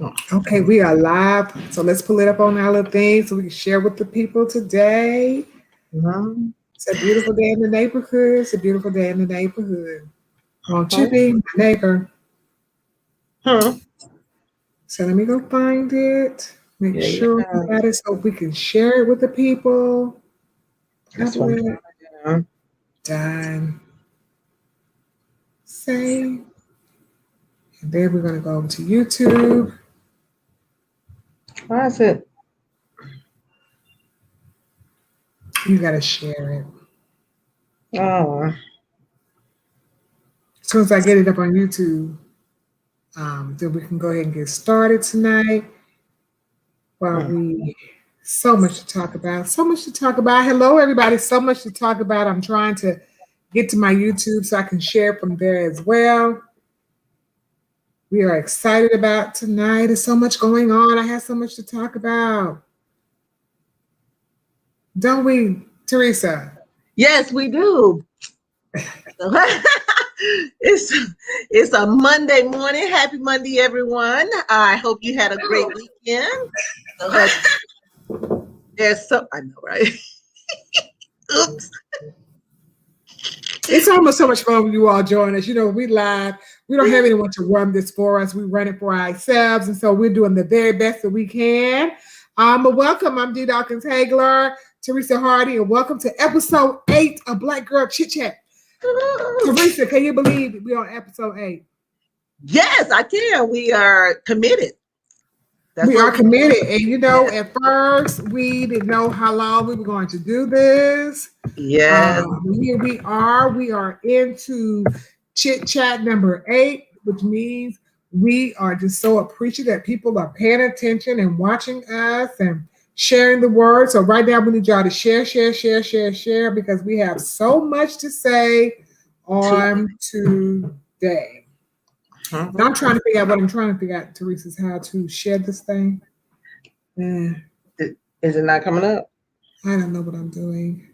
Okay, we are live. So let's pull it up on our little thing so we can share with the people today. Mhm. It's a beautiful day in the neighborhood. It's a beautiful day in the neighborhood. Won't you Mhm. be my neighbor? Hmm. So let me go find it. Make Yeah, sure we yeah. got it so we can share it with the people. That's what I'm Public, trying to done, save. And then we're going to go over to YouTube. do. Why is it? You got to share it. Oh, As soon as I get it up on YouTube, then we can go ahead and get started tonight. Well, mm. we so much to talk about. So much to talk about. Hello, everybody. So much to talk about. I'm trying to get to my YouTube so I can share from there as well. We are excited about tonight. There's so much going on. I have so much to talk about. Don't we, Teresa? Yes, we do. it's it's a Monday morning. Happy Monday, everyone. I hope you had a great weekend. So, there's some I know, right? Oops. It's almost so much fun when you all join us. You know, we live. We don't have anyone to run this for us. We run it for ourselves. And so we're doing the very best that we can. But welcome. I'm Dawkins-Haigler, Teresa Hardy, and welcome to episode 8 of Black Girl Chit Chat. Teresa, can you believe we're on episode 8? Yes, I can. We are committed. That's We what are we committed. And you know, Yes. at first, we didn't know how long we were going to do this. Yes. Here we are. We are into chit chat number 8, which means we are just so appreciative that people are paying attention and watching us and sharing the word. So right now we need y'all to share because we have so much to say on today. Now I'm trying to figure out what I'm trying to figure out, Teresa, is how to share this thing. Is it not coming up? I don't know what I'm doing.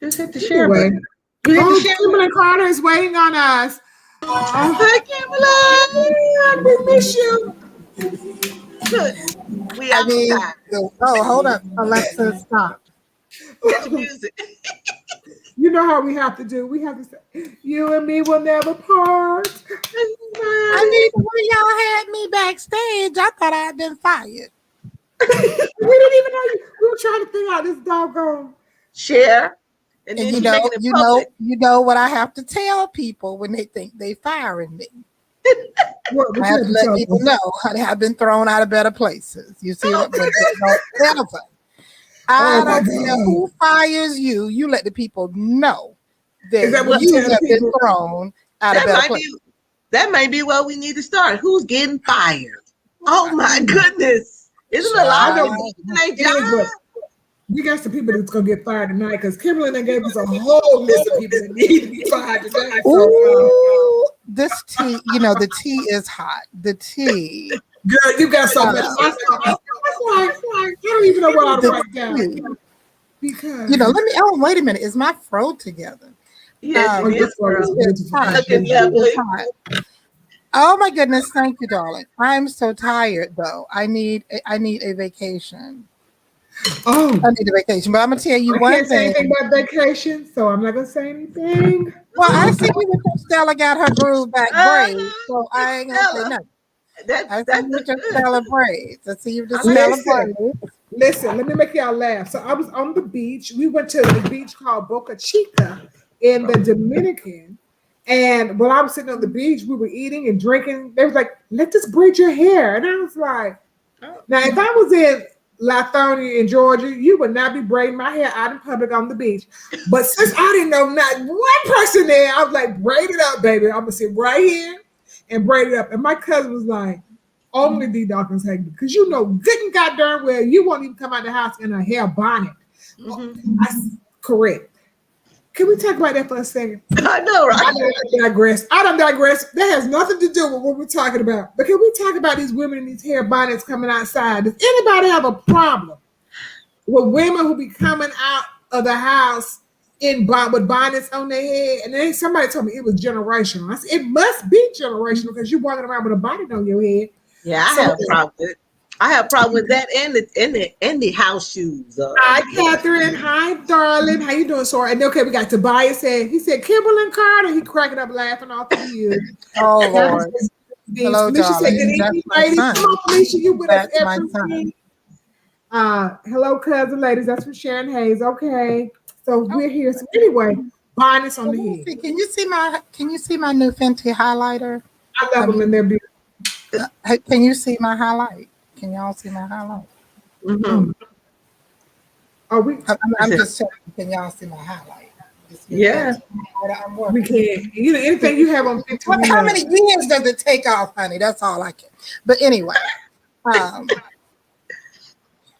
Just hit the share Anyway. button. You hit the share button. Kimberly Carter is waiting on us. Hi, Kimberly. We miss you. Good. We I mean, outside. hold up, Alexa, stop. Get your music. You know how we have to do. We have to say, you and me will never part. I mean, when y'all had me backstage, I thought I had been fired. We didn't even know you. We were trying to figure out this doggone. Share. And And then you make it public. you know what I have to tell people when they think they firing me. What I have to let people know I have been thrown out of better places. You see what? But never. I don't care who fires you. You let the people know that you have been thrown out of better places. That might be where we need to start. Who's getting fired? Oh my goodness! Isn't a lot of people in their job? We got some people that's gonna get fired tonight because Kimberly then gave us a whole list of people that need to be fired today. So, ooh, this tea, the tea is hot. The tea. Girl, you got so much. I don't even know what to write down. Because let me. Oh, wait a minute. Is my throat together? Yes, it's hot. Oh my goodness! Thank you, darling. I'm so tired though. I need a vacation. Oh, I need a vacation. But I'm gonna tell you I one can't say thing. anything about vacation, so I'm not gonna say anything. Well, I see you with Stella got her groove back braids, so I ain't gonna say nothing. I see you with your Stella braids. I see you with the Stella braids. Listen, let me make y'all laugh. So I was on the beach. We went to the beach called Boca Chica in the Dominican. And while I was sitting on the beach, we were eating and drinking. They was like, let us braid your hair. And I was like, now if I was in Lithonia in Georgia, you would not be braiding my hair out in public on the beach. But since I didn't know not one person there, I was like, braid it up, baby. I'm gonna sit right here and braid it up. And my cousin was like, only D Dawkins-Haigler, because you know good and goddamn well you won't even come out the house in a hair bonnet. Correct. Can we talk about that for a second? I know, right? I don't digress. That has nothing to do with what we're talking about. But can we talk about these women in these hair bonnets coming outside? Does anybody have a problem with women who be coming out of the house with bonnets on their head? And then somebody told me it was generational. I said, it must be generational because you're walking around with a bonnet on your head. Yeah, I have a problem with. I have a problem with that and the house shoes. Hi, Catherine. Hi, darling. How you doing, Sora? And okay, we got Tobias said he said Kimberly Carter. He cracking up laughing off of you. Oh Lord. Hello, Felicia said, darling. good That's evening, my ladies. son. Come on, Felicia, you with That's us my every son. week. Hello, cousin, ladies. That's from Sharon Hayes. Okay, so we're here. So anyway, Bonus on the head. Can you see my new Fenty highlighter? I love them, and they're beautiful. Can you see my highlight? Can y'all see my highlight? Mm-hmm. I'm just checking. Can y'all see my highlight? Yeah. We can. You know, anything you have on Fenty. How many years does it take off, honey? That's all I can. But anyway,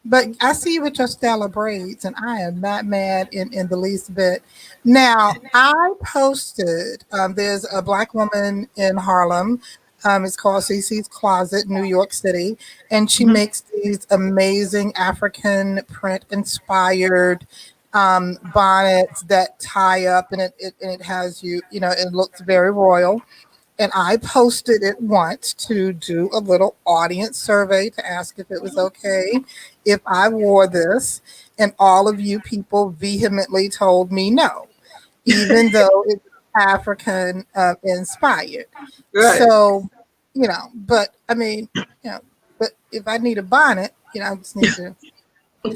but I see you with your Stella braids, and I am not mad in the least bit. Now, I posted, there's a Black woman in Harlem. It's called CC's Closet, New York City. And she makes these amazing African print inspired bonnets that tie up, and it has you know, it looks very royal. And I posted it once to do a little audience survey to ask if it was okay if I wore this. And all of you people vehemently told me no, even though it's African inspired. Right. So, you know, but I mean, you know, but if I need a bonnet, you know, I just need to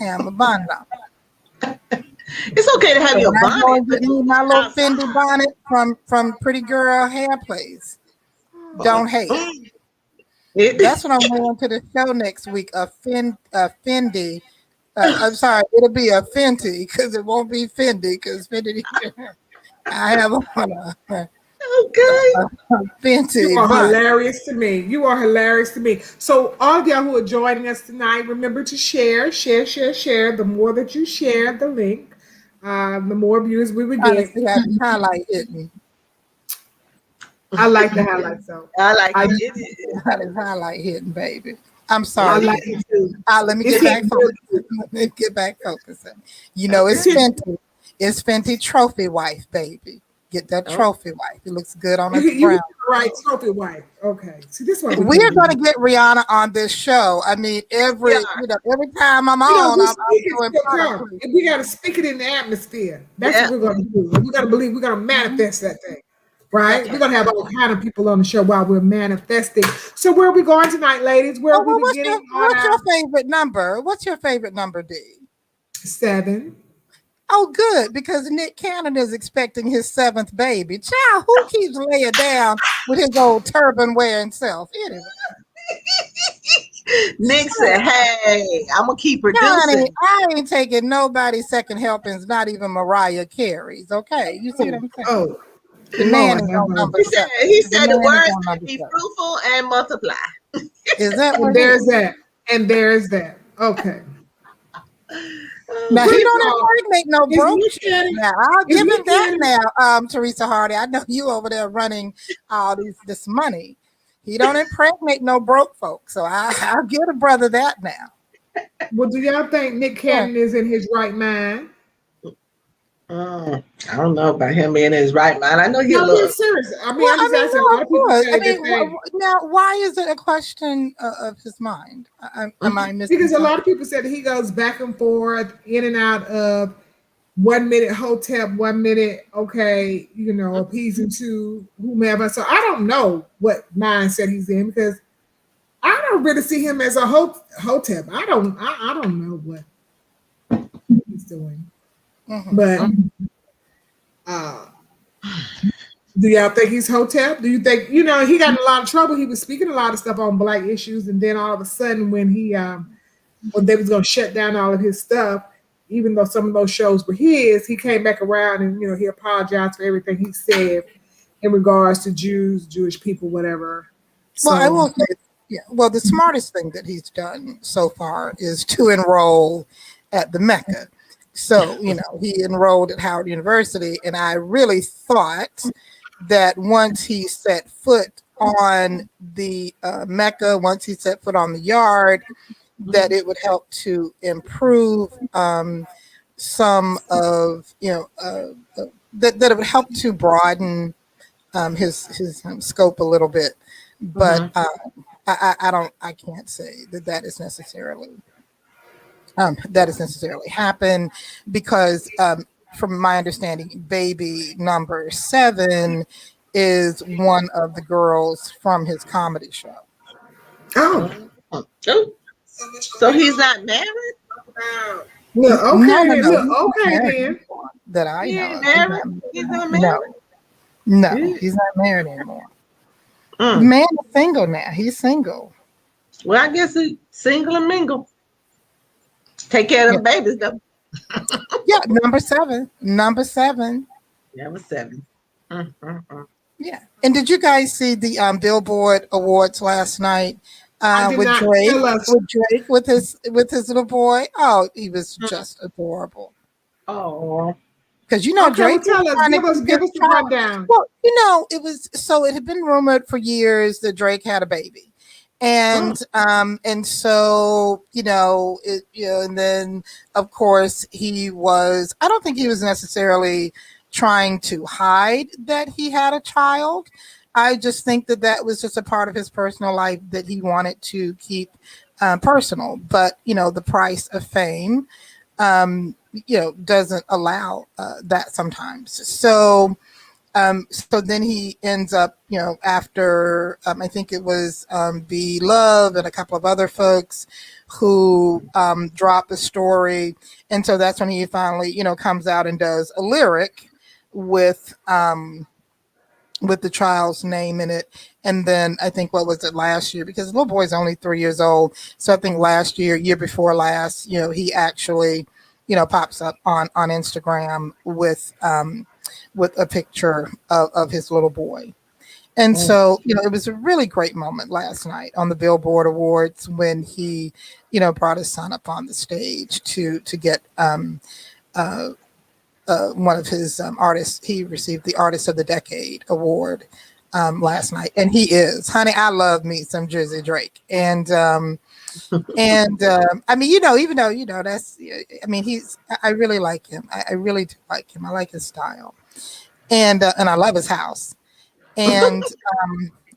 have a bonnet on. It's okay to have your bonnet. But my little Fendi bonnet from Pretty Girl Hair Place. Don't hate. That's what I'm wearing to the show next week. A Fendi. I'm sorry, it'll be a Fenty because it won't be Fendi because Fendi. I have on a Fenty. You are hilarious to me. You are hilarious to me. So all of y'all who are joining us tonight, remember to share. The more that you share the link, the more views we would get. Highlight hidden. I like the highlights though. I like it. Highlight hidden, baby. I'm sorry. I like it too. Let me get back focusing. Let me get back focusing. You know, it's Fenty. It's Fenty Trophy Wife, baby. Get that trophy wife. It looks good on the brown. Right, trophy wife. Okay. See, this one we're going to get Rihanna on this show. I mean, every time I'm on, I'm doing product. We got to speak it in the atmosphere. That's what we're going to do. We're going to believe. We're going to manifest that thing. Right? Okay. We're going to have all kind of people on the show while we're manifesting. So where are we going tonight, ladies? Where are we beginning? What's your favorite number? What's your favorite number, D? 7. Oh, good, because Nick Cannon is expecting his 7th baby. Child, who keeps laying down with his old turban wearing self? Anyway. Nick said, hey, I'm going to keep producing. Honey, I ain't taking nobody's second helpings, not even Mariah Carey's, okay? You see what I'm saying? Oh. The man is on number 7. He said the words be fruitful and multiply. Is that what there's that? And there's that. Okay. Now he don't impregnate no broke shit. Now I'll give him that now, Teresa Hardy. I know you over there running all this money. He don't impregnate no broke folks, so I'll give a brother that now. Well, do y'all think Nick Cannon is in his right mind? I don't know about him being in his right mind. I know he's serious. I mean, I'm just asking. A lot of people say now, why is it a question of his mind? Am I missing? Because a lot of people said he goes back and forth, in and out of 1 minute Hotep, 1 minute appeasing to whomever. So I don't know what mindset he's in because I don't really see him as a Hotep. I don't know what he's doing. Mm-hmm. But do y'all think he's Hotep? Do you think he got in a lot of trouble? He was speaking a lot of stuff on Black issues, and then all of a sudden, when they was going to shut down all of his stuff, even though some of those shows were his, he came back around and he apologized for everything he said in regards to Jews, Jewish people, whatever. Well, I will say, well, the smartest thing that he's done so far is to enroll at the Mecca. So, he enrolled at Howard University, and I really thought that once he set foot on the Mecca, once he set foot on the Yard, that it would help to improve some of, that it would help to broaden his scope a little bit. But I can't say that is necessarily happened because from my understanding, baby number 7 is one of the girls from his comedy show. Oh. So he's not married? Look, okay, No, then. no, Look, okay, then. That I He know. ain't married? He's not married? No, he's not married anymore. The man is single now. He's single. Well, I guess he's single and mingle. Take care of the babies, though. Yeah, number 7. Number 7. Number 7. Yeah. And did you guys see the Billboard Awards last night with Drake with his little boy? Oh, he was just adorable. Oh. Because Drake. Well, give us the rundown. Well, it had been rumored for years that Drake had a baby. And so and then of course I don't think he was necessarily trying to hide that he had a child. I just think that was just a part of his personal life that he wanted to keep personal. But the price of fame doesn't allow that sometimes. So then he ends up, after I think it was B Love and a couple of other folks who dropped the story. And so that's when he finally, comes out and does a lyric with the child's name in it. And then I think, what was it, last year? Because the little boy's only 3 years old. So I think last year before last, he actually, pops up on Instagram with a picture of his little boy. And so, it was a really great moment last night on the Billboard Awards when he, brought his son up on the stage to get one of his artists. He received the Artist of the Decade award last night. And he is, honey, I love me some Jersey Drake. And I mean, even though, that's, I mean, I really like him. I really do like him. I like his style. And I love his house. And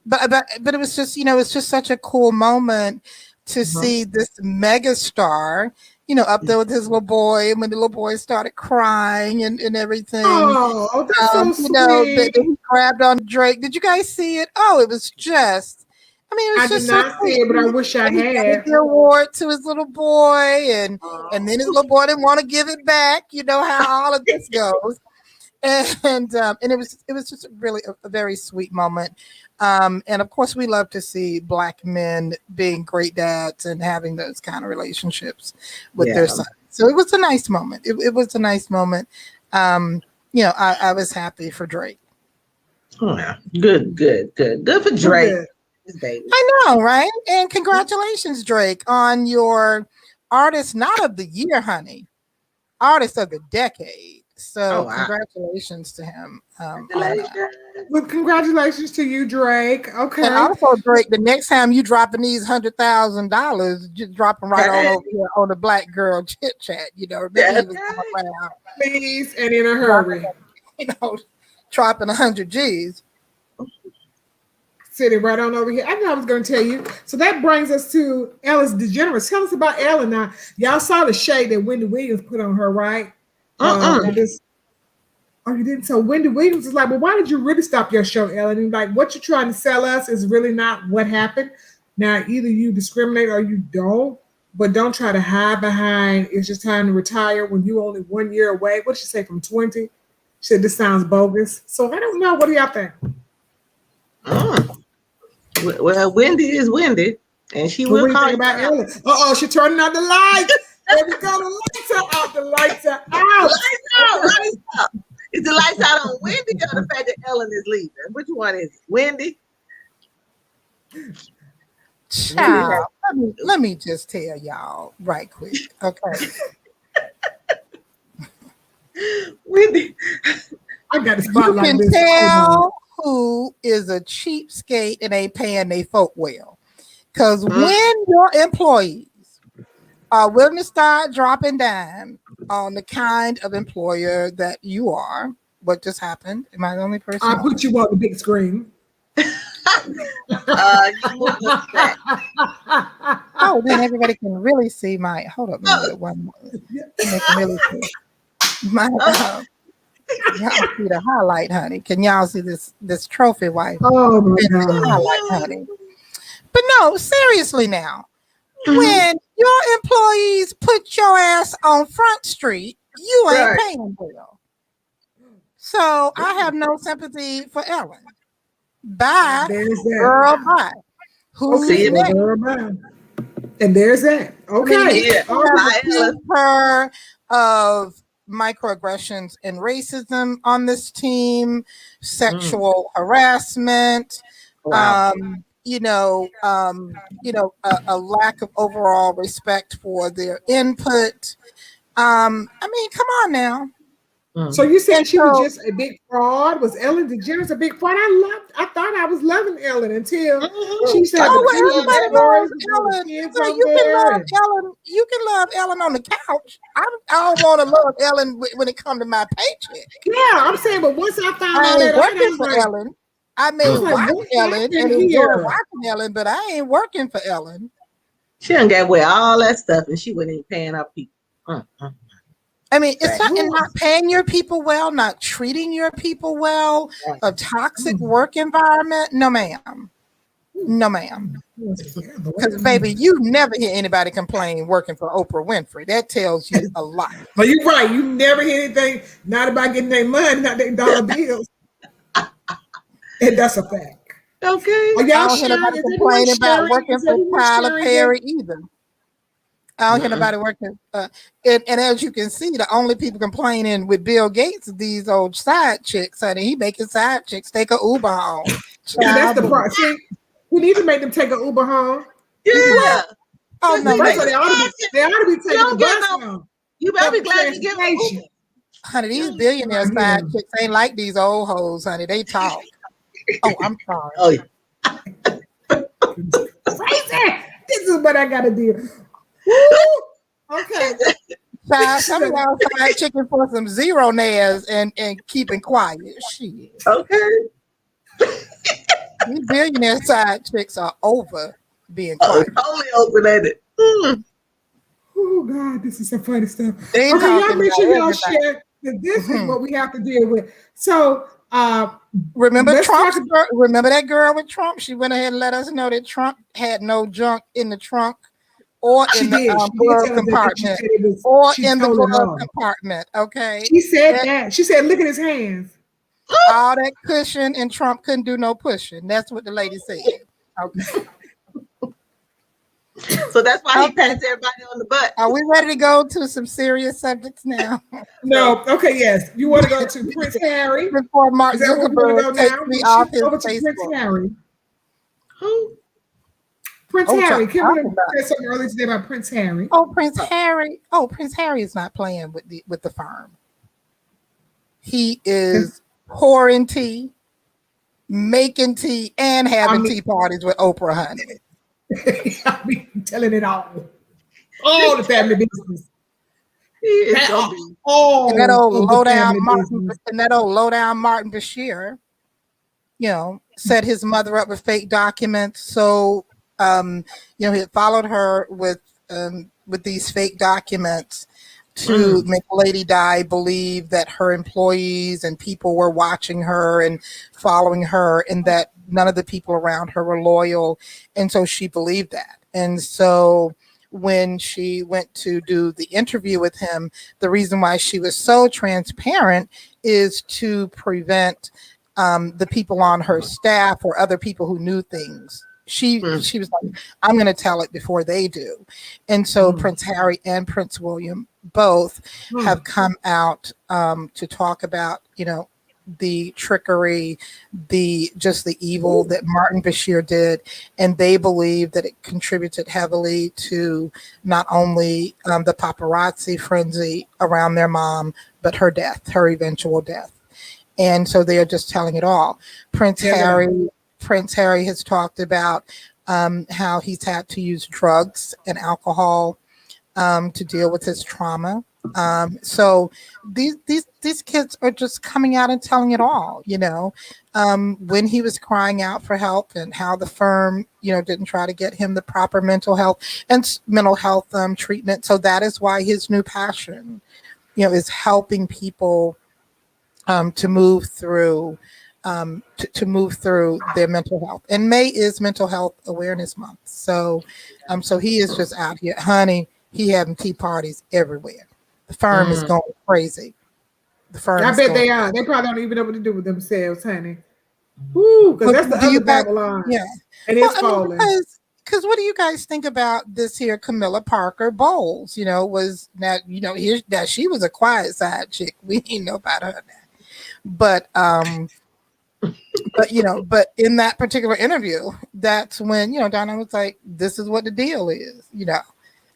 but it was just, it's just such a cool moment to see this mega star, up there with his little boy, and when the little boy started crying and everything. Oh, that's so sweet. That he grabbed on Drake. Did you guys see it? Oh, it was just, I mean, it was just did not see it, but I wish I had. He gave the award to his little boy, and then his little boy didn't want to give it back. You know how all of this goes. And it was just really a very sweet moment. And of course, we love to see Black men being great dads and having those kind of relationships with their sons. So it was a nice moment. It was a nice moment. I was happy for Drake. Oh, yeah. Good for Drake. Good. I know, right? And congratulations, Drake, on your Artist not of the Year, honey, Artist of the Decade. So congratulations to him. Well, congratulations to you, Drake. Okay. And also, Drake, the next time you dropping these $100,000, just drop them right on over here on the Black Girl Chit Chat. Please, and in a hurry. Dropping 100 G's. Sitting right on over here. I know I was going to tell you. So that brings us to Ellis DeGeneres. Tell us about Ellen now. Y'all saw the shade that Wendy Williams put on her, right? Oh, you didn't? So Wendy Williams is like, well, why did you really stop your show, Ellen? And like, what you're trying to sell us is really not what happened. Now, either you discriminate or you don't, but don't try to hide behind it's just time to retire when you only 1 year away. What did she say, from 20? She said, this sounds bogus. So I don't know. What do y'all think? Well, Wendy is Wendy, and she will call you about Ellen. She turning out the lights. There we go. The lights are out. The lights are out. Lights out. Is the lights out on Wendy or the fact that Ellen is leaving? Which one is it? Wendy? Child, let me just tell y'all right quick, okay? Wendy, I got a spotlight. You can tell who is a cheapskate and ain't paying their folk well, because when your employees are willing to start dropping down on the kind of employer that you are. What just happened? Am I the only person? I put you on the big screen. You moved us back. Oh, then everybody can really see my. Hold up a minute. One more. They can really see my. Y'all see the highlight, honey. Can y'all see this trophy wife? Oh my God. Highlight, honey. But no, seriously now. When your employees put your ass on Front Street, you ain't paying well. So I have no sympathy for Ellen. Bye, girl, bye. Who's next? And there's that. Okay. Her of microaggressions and racism on this team, sexual harassment, a lack of overall respect for their input. I mean, come on now. So you said she was just a big fraud? Was Ellen DeGeneres a big fraud? I thought I was loving Ellen until she said, everybody loves Ellen. So you can love Ellen. You can love Ellen on the couch. I don't want to love Ellen when it comes to my paycheck. Yeah, I'm saying, but once I found out that working for Ellen, I may watch Ellen and enjoy watching Ellen, but I ain't working for Ellen. She done got away all that stuff, and she wasn't even paying our people. I mean, it's not paying your people well, not treating your people well, a toxic work environment. No, ma'am. No, ma'am. Because, baby, you never hear anybody complain working for Oprah Winfrey. That tells you a lot. But you're right. You never hear anything, not about getting their money, not their dollar bills. And that's a fact. Okay. Are y'all complaining about working for Tyler Perry either? I don't hear nobody working. And as you can see, the only people complaining with Bill Gates are these old side chicks, honey. He making side chicks take a Uber home. That's the part. See, we need to make them take an Uber home. Yeah. Oh no, they ought to be taking a bus home. You better be glad you get Uber. Honey, these billionaire side chicks ain't like these old hoes, honey. They talk. Oh, I'm sorry. Oh yeah. Crazy. This is what I gotta do. Okay. Some of y'all side chicken for some zero nails and keeping quiet. Shit. Okay. These billionaire side chicks are over being quiet. Totally open-ended. Oh God, this is some funny stuff. Okay, y'all make sure y'all share that this is what we have to deal with. So remember that girl with Trump? She went ahead and let us know that Trump had no junk in the trunk. Or in the glove compartment. Or in the glove compartment. Okay. She said that. She said, look at his hands. All that cushion and Trump couldn't do no pushing. That's what the lady said. Okay. So that's why he pats everybody on the butt. Are we ready to go to some serious subjects now? No. Okay, yes. You want to go to Prince Harry? Before Mark Zuckerberg takes me off his Facebook. Prince Harry. Who? Prince Harry. Can we say something earlier today about Prince Harry? Prince Harry. Prince Harry is not playing with the firm. He is pouring tea, making tea, and having tea parties with Oprah, honey. I mean, telling it all the family business. And that old low down Martin Bashir, set his mother up with fake documents. So he had followed her with these fake documents to make Lady Di believe that her employees and people were watching her and following her, and that none of the people around her were loyal. And so she believed that. And so when she went to do the interview with him, the reason why she was so transparent is to prevent the people on her staff or other people who knew things. She was like, I'm going to tell it before they do. And so Prince Harry and Prince William both have come out to talk about, the trickery, the evil that Martin Bashir did. And they believe that it contributed heavily to not only the paparazzi frenzy around their mom, but her death, her eventual death. And so they are just telling it all. Prince Harry has talked about how he's had to use drugs and alcohol to deal with his trauma. So these kids are just coming out and telling it all, when he was crying out for help and how the firm, didn't try to get him the proper mental health treatment. So that is why his new passion, is helping people to move through their mental health. And May is Mental Health Awareness Month. So he is just out here, honey. He having tea parties everywhere. The firm is going crazy. I bet they are. They probably don't even know what to do with themselves, honey. Woo, because that's the other Babylon. Yeah, and it's falling. Because what do you guys think about this here Camilla Parker Bowles? Was now now she was a quiet side chick. We didn't know about her now. But in that particular interview, that's when Donna was like, "This is what the deal is."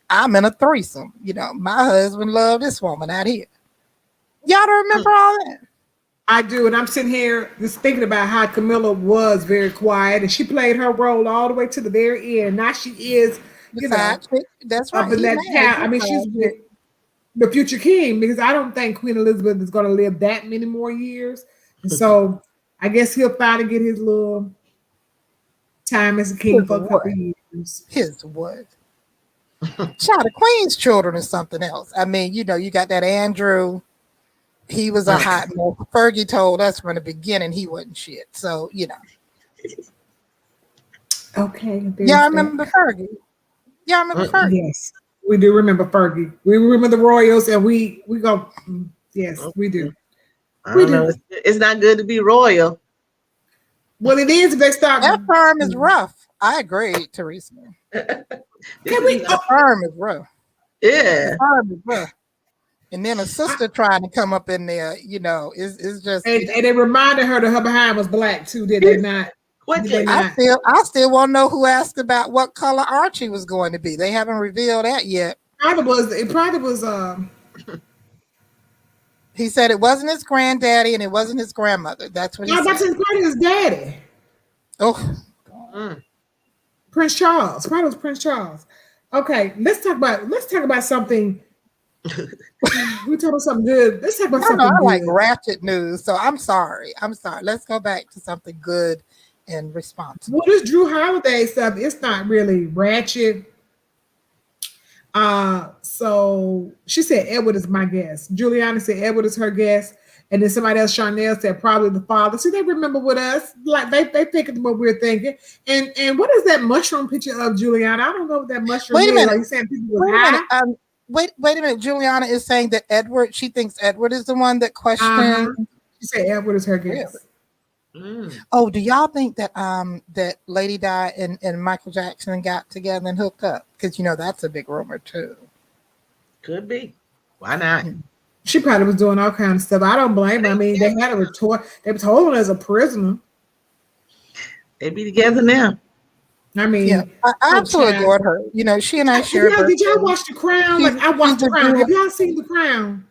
I'm in a threesome. My husband loved this woman out here. Y'all don't remember all that? I do, and I'm sitting here just thinking about how Camilla was very quiet, and she played her role all the way to the very end. Now she is, that's right. In that town. I mean, she's the future king, because I don't think Queen Elizabeth is going to live that many more years. And so I guess he'll finally get his little time as a king for a couple of years. His what? Child, the Queen's children is something else. I mean, you got that Andrew. He was a hot mess. Fergie told us from the beginning he wasn't shit. So, Okay. Y'all remember Fergie? Y'all remember Fergie? Yes, we do remember Fergie. We remember the royals, and we go, yes, we do. We do. It's not good to be royal. Well, it is if they start. That firm is rough. I agree, Teresa. The firm is rough. Yeah. The firm is rough. And then a sister trying to come up in there, is just. And they reminded her that her behind was black too, did they not? I still want to know who asked about what color Archie was going to be. They haven't revealed that yet. It probably was. He said it wasn't his granddaddy and it wasn't his grandmother. That's what he said. Probably his daddy. Oh. Prince Charles. Probably was Prince Charles. Okay, let's talk about something. We talk about something good. Let's talk about something good. I like ratchet news, so I'm sorry. Let's go back to something good and responsible. Well, this Drew Holiday stuff, it's not really ratchet. So she said Edward is my guest. Juliana said Edward is her guest. And then somebody else, Charnel, said probably the father. See, they remember with us. Like they thinking what we're thinking. And what is that mushroom picture of Juliana? I don't know what that mushroom is. Wait a minute. Are you saying people were high? Wait a minute. Juliana is saying that she thinks Edward is the one that questioned. She said Edward is her guest. Really? Oh, do y'all think that that Lady Di and Michael Jackson got together and hooked up? Because that's a big rumor too. Could be. Why not? She probably was doing all kinds of stuff. I don't blame her. I mean, they had a retort. They was holding her as a prisoner. They be together now. I mean, yeah, I absolutely adored her. She and I shared. Did y'all watch The Crown? I watched The Crown. Have y'all seen The Crown?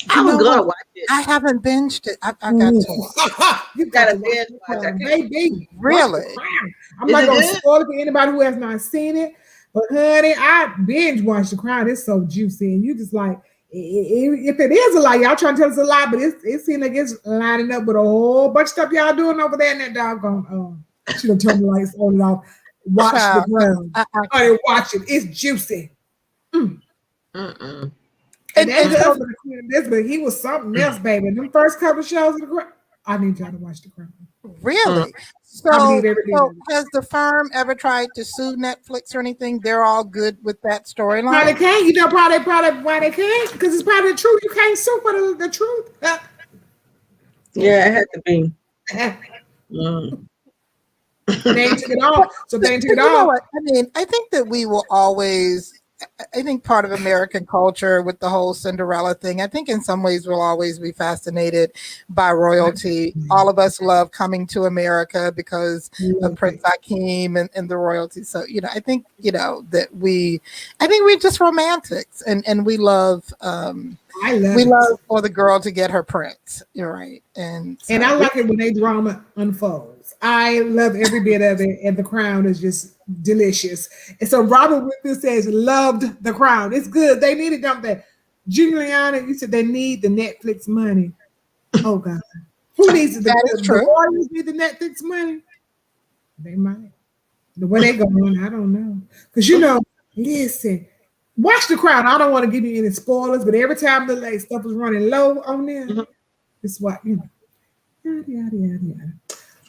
I was gonna watch it. I haven't binged it. I got to. You got to binge watch it, baby. Really? I'm not gonna spoil it for anybody who has not seen it. But honey, I binge watched The Crown. It's so juicy, and you just like. If it is a lie, y'all trying to tell us a lie, but it seems like it's lining up with a whole bunch of stuff y'all doing over there in that doggone. She done turn the lights on and off. Watch The Crown. I watch it. It's juicy. And the husband of Queen Elizabeth, he was something else, baby. Them first couple shows of The Crown. I need y'all to watch The Crown. Really? So has the firm ever tried to sue Netflix or anything? They're all good with that storyline. No, they can't. You know, probably why they can't? Because it's probably the truth. You can't sue for the truth. Yeah, it had to be. They ain't took it off. So they ain't took it off. Know what? I mean, I think that we will always. I think part of American culture with the whole Cinderella thing, I think in some ways we'll always be fascinated by royalty. All of us love coming to America because of Prince Hakeem and the royalty. So, I think, that I think we're just romantics and we love, love for the girl to get her prince. You're right. And I like it when they drama unfolds. I love every bit of it, and The Crown is just delicious. And so Robert Whitfield says, loved The Crown. It's good. They need it, don't they? Juliana, you said they need the Netflix money. Oh God. Who needs it? The Warriors need the Netflix money? They might. The way they going, I don't know. Because listen, watch The Crown. I don't want to give you any spoilers, but every time the stuff is running low on there, it's what yada yada yada yada.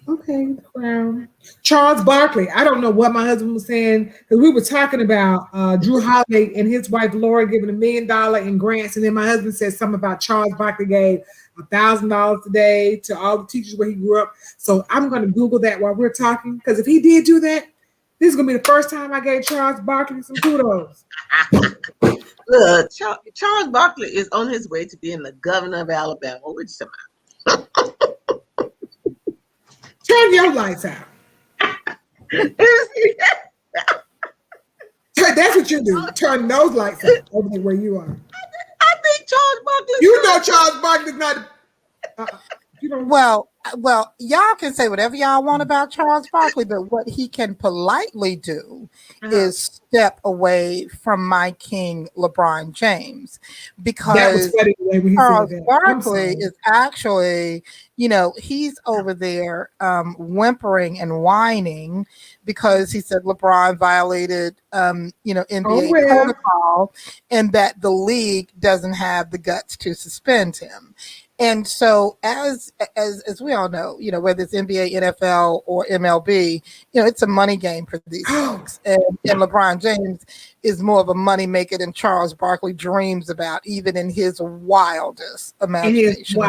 Okay, The Crown. Charles Barkley. I don't know what my husband was saying because we were talking about Drew Holiday and his wife Laura giving $1 million in grants, and then my husband said something about Charles Barkley gave $1,000 today to all the teachers where he grew up. So I'm going to Google that while we're talking because if he did do that, this is going to be the first time I gave Charles Barkley some kudos. Look, Charles Barkley is on his way to being the governor of Alabama. Which Turn your lights out. That's what you do. Turn those lights out over there where you are. I think Charles Barkley. You know Charles Barkley's not. Well, y'all can say whatever y'all want about Charles Barkley, but what he can politely do is step away from my king, LeBron James, because Charles Barkley is actually, he's over there whimpering and whining because he said LeBron violated, NBA protocol and that the league doesn't have the guts to suspend him. And so as we all know, whether it's NBA, NFL, or MLB, it's a money game for these folks. And LeBron James is more of a money maker than Charles Barkley dreams about, even in his wildest imagination.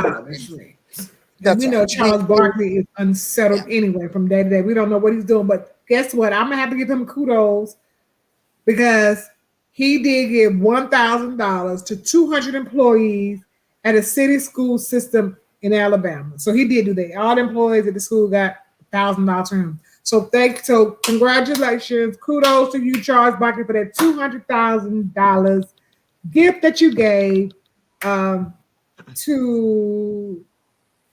We know Charles Barkley is unsettled anyway from day to day. We don't know what he's doing, but guess what? I'm going to have to give him kudos because he did give $1,000 to 200 employees at a city school system in Alabama. So he did do that. All the employees at the school got $1,000 from him. So congratulations. Kudos to you, Charles Barkley, for that $200,000 gift that you gave to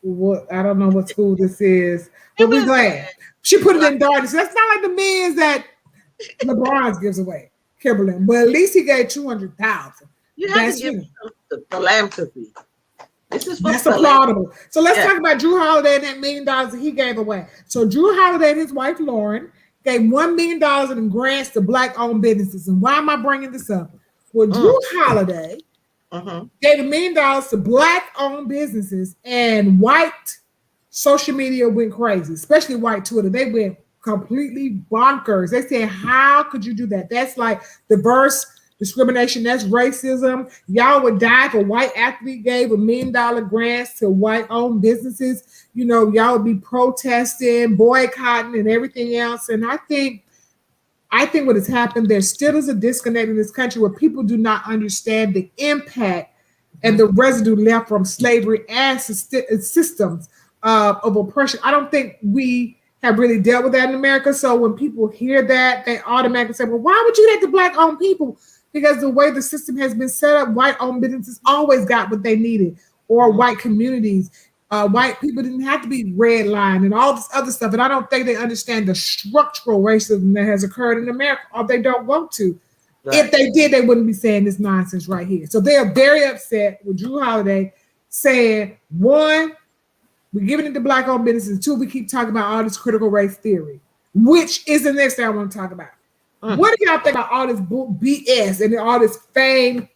what I don't know what school this is, but we're glad. She put it in Darkness. That's not like the men's that LeBron's gives away, Kimberly. But at least he gave $200,000. You have to give the philanthropy. That's applaudable. So let's talk about Drew Holiday and that $1 million that he gave away. So Drew Holiday and his wife Lauren gave $1 million in grants to Black-owned businesses. And why am I bringing this up? Well, Drew Holiday gave $1 million to Black-owned businesses, and white social media went crazy, especially white Twitter. They went completely bonkers. They said, "How could you do that? That's like diverse discrimination. That's racism. Y'all would die if a white athlete gave $1 million grants to white-owned businesses. Y'all would be protesting, boycotting, and everything else." And I think what has happened, there still is a disconnect in this country where people do not understand the impact and the residue left from slavery and systems of oppression. I don't think we have really dealt with that in America. So when people hear that, they automatically say, well, why would you do that to Black-owned people? Because the way the system has been set up, white-owned businesses always got what they needed, or white communities. White people didn't have to be redlined and all this other stuff. And I don't think they understand the structural racism that has occurred in America, or they don't want to. Right. If they did, they wouldn't be saying this nonsense right here. So they are very upset with Drew Holiday saying, one, we're giving it to Black-owned businesses. Two, we keep talking about all this critical race theory, which is the next thing I want to talk about. What do y'all think about all this BS and all this fake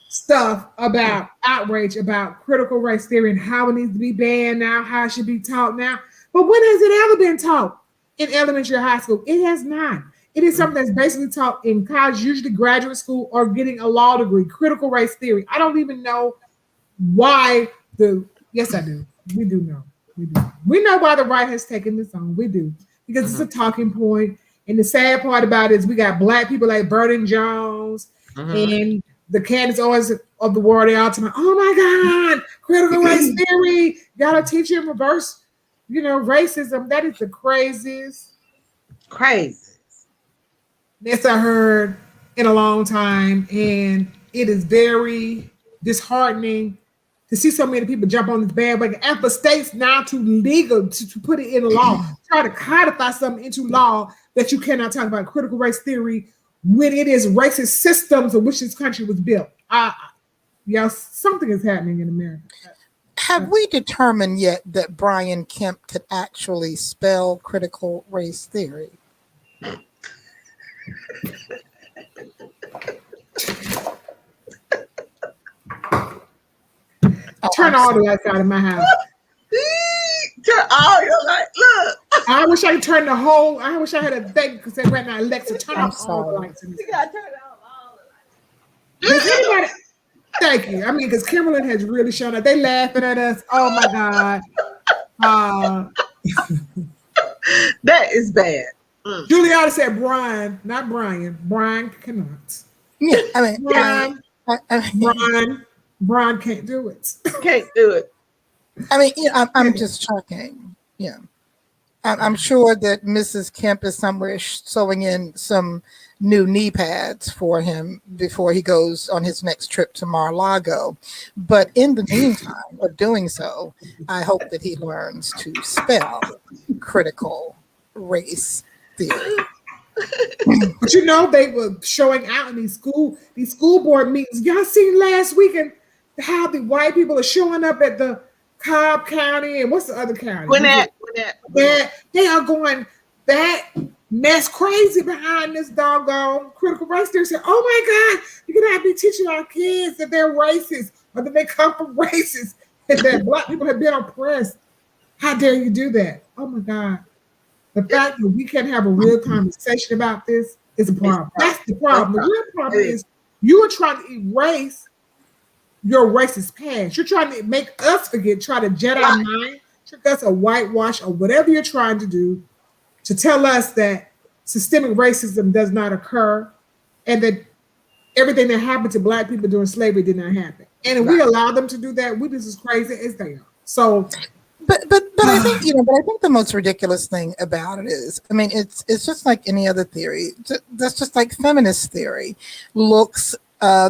stuff about outrage about critical race theory and how it needs to be banned now, how it should be taught now? But when has it ever been taught in elementary or high school? It has not. It is something that's basically taught in college, usually graduate school, or getting a law degree. Critical race theory. I don't even know why yes, I do. We do know. We know why the right has taken this on. We do. Because it's a talking point. And the sad part about it is we got Black people like Burden Jones and the Candace Owens of the world. They all talking about, oh my God, critical race theory. Gotta teach you in reverse, racism. That is the craziest. This I heard in a long time. And it is very disheartening to see so many people jump on this bandwagon, and for states now to legal to put it in law, try to codify something into law that you cannot talk about critical race theory when it is racist systems of which this country was built. Yeah, something is happening in America. Have we determined yet that Brian Kemp could actually spell critical race theory? Turn all the lights out of my house. Turn all your lights. Look. I wish I could turn the whole. I wish I had a thing because say right now, Alexa, turn off all the lights. You gotta turn off all the lights. Does anybody? Thank you. I mean, because Kimberly has really shown up. They laughing at us. Oh my God. That is bad. Juliana said Brian, not Brian. Brian cannot. Yeah, I mean, Brian can't do it. Can't do it. I mean, I'm just checking. Yeah. I'm sure that Mrs. Kemp is somewhere sewing in some new knee pads for him before he goes on his next trip to Mar-a-Lago. But in the meantime of doing so, I hope that he learns to spell critical race theory. But they were showing out in these school board meetings. Y'all seen last weekend how the white people are showing up at the Cobb County and what's the other county? Gwinnett. They are going that mess crazy behind this doggone critical race theory. Say, oh my God, you're gonna have to be teaching our kids that they're racist or that they come from races and that Black people have been oppressed. How dare you do that? Oh my God. The fact that we can't have a real conversation about this is a problem. That's the problem. The real problem is you are trying to erase your racist past. You're trying to make us forget, try to jet our mind, trick us a whitewash or whatever you're trying to do to tell us that systemic racism does not occur and that everything that happened to Black people during slavery did not happen. And if we allow them to do that, we just as crazy as they are. So But I think but I think the most ridiculous thing about it is, I mean, it's just like any other theory. That's just like feminist theory looks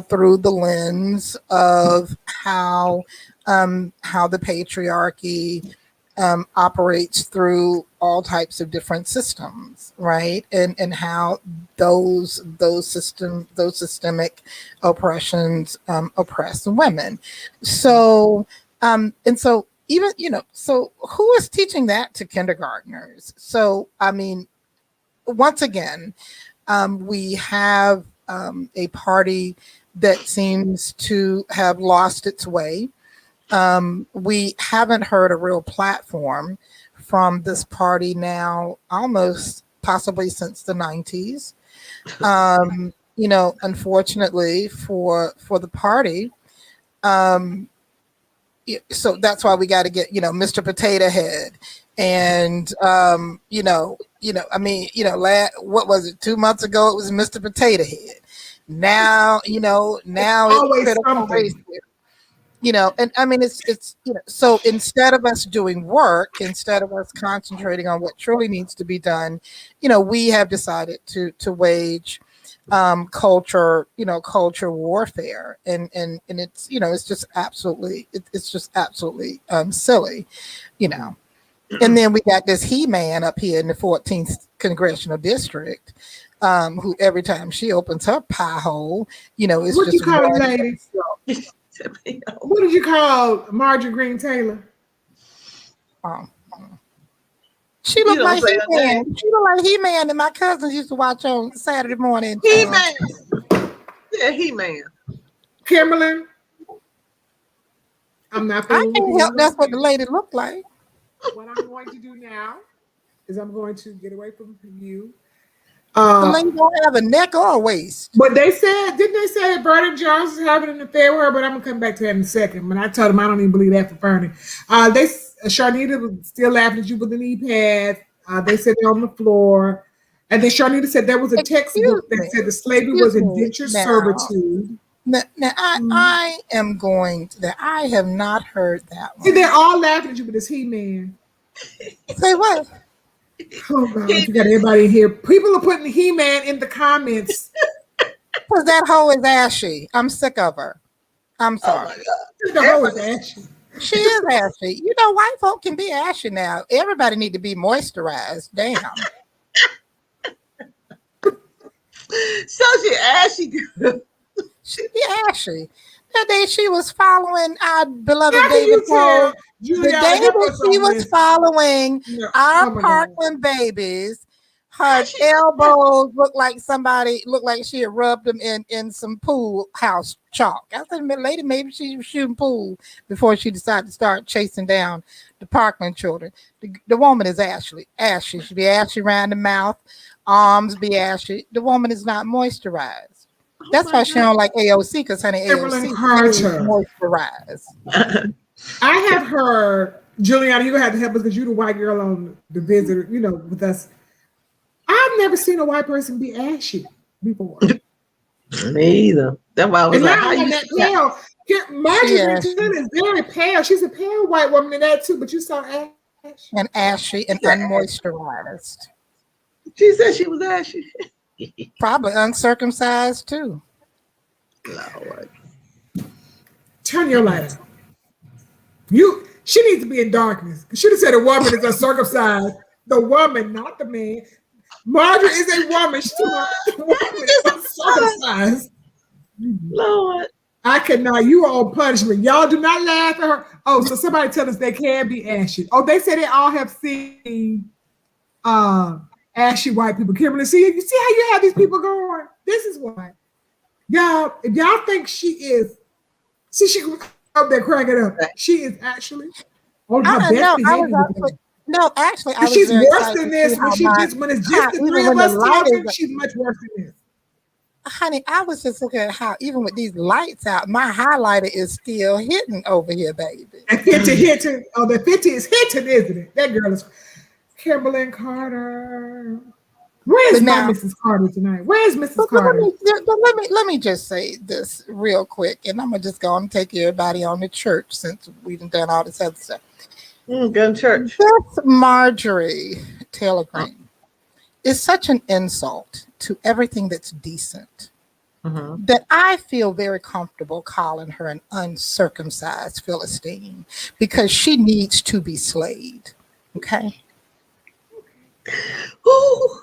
through the lens of how the patriarchy operates through all types of different systems, right? And how those systemic oppressions oppress women. So even, so who is teaching that to kindergartners? So, I mean, once again, we have a party that seems to have lost its way. We haven't heard a real platform from this party now, almost possibly since the 90s. Unfortunately for the party, so that's why we got to get, Mr. Potato Head and, what was it? 2 months ago, it was Mr. Potato Head. Now, now it's critical race theory. And I mean, it's so instead of us doing work, instead of us concentrating on what truly needs to be done, we have decided to wage culture warfare, and it's it's just absolutely silly, And then we got this He-Man up here in the 14th congressional district, who every time she opens her pie hole, it's what just you call it, ladies? What did you call Marjorie Green Taylor? She looked like He-Man. She looked like He-Man that my cousins used to watch on Saturday morning. He-Man. Yeah, He-Man. Kimberly. I'm not. I can't help. That's what the lady looked like. What I'm going to do now is I'm going to get away from you. The lady don't have a neck or a waist. But didn't they say that Vernon Jones is having an affair with her? But I'm gonna come back to that in a second. But I told him I don't even believe that for Vernon. Sharnita was still laughing at you with the knee pads. They said they're on the floor. And then Sharnita said there was a textbook that said the slavery was indentured servitude. Now I am going to that. I have not heard that one. See, they're all laughing at you with this He-Man. Say what? Oh God, you got everybody in here. People are putting He-Man in the comments. Because that hoe is ashy. I'm sick of her. I'm sorry. Oh the hoe is ashy. She is ashy. White folk can be ashy now. Everybody need to be moisturized. Damn. So she ashy girl. She be ashy. That day she was following our beloved How can David you tell, Cole. The Juliana, day help that us she on was this? following No. our Oh my God. Parkland babies, her elbows looked like she had rubbed them in some pool house chalk. I said, lady, maybe she was shooting pool before she decided to start chasing down the Parkland children. The woman is ashy. She be ashy around the mouth, arms be ashy. The woman is not moisturized. That's why she don't like AOC, because honey, Kimberly AOC is Carter. moisturized. I have heard, Juliana, you're gonna have to help us because you're the white girl on the visitor, with us. I've never seen a white person be ashy before. Me either. That's why I was And like, not how even you that pale. Marjorie is very pale. She's a pale white woman in that too, but you saw ashy. And ashy and unmoisturized. She said she was ashy. Probably uncircumcised too. Lord. Turn your light out. She needs to be in darkness. She should have said a woman is uncircumcised. The woman, not the man. Marjorie is a woman. She's the woman is uncircumcised. Lord. I cannot. You are on punishment. Y'all do not laugh at her. Oh, so somebody tell us they can be ashy. Oh, they say they all have seen ashy white people. Kimberly, you see how you have these people going? This is why. Y'all, if y'all think she is, she up there cracking up. She is actually on her best behavior. No, actually, I was she's very worse than this when it's just the three of us talking. She's much worse than this. Honey, I was just looking at how even with these lights out, my highlighter is still hitting over here, baby. And 50 hitting. Oh, the 50 is hitting, isn't it? That girl is Kimberly Carter. Where's my Mrs. Carter tonight? Where's Mrs. Carter? Let me just say this real quick, and I'm gonna just go and take everybody on to church since we've done all this other stuff. Go to church. This Marjorie Taylor Greene is such an insult to everything that's decent that I feel very comfortable calling her an uncircumcised Philistine because she needs to be slayed. Okay. Ooh.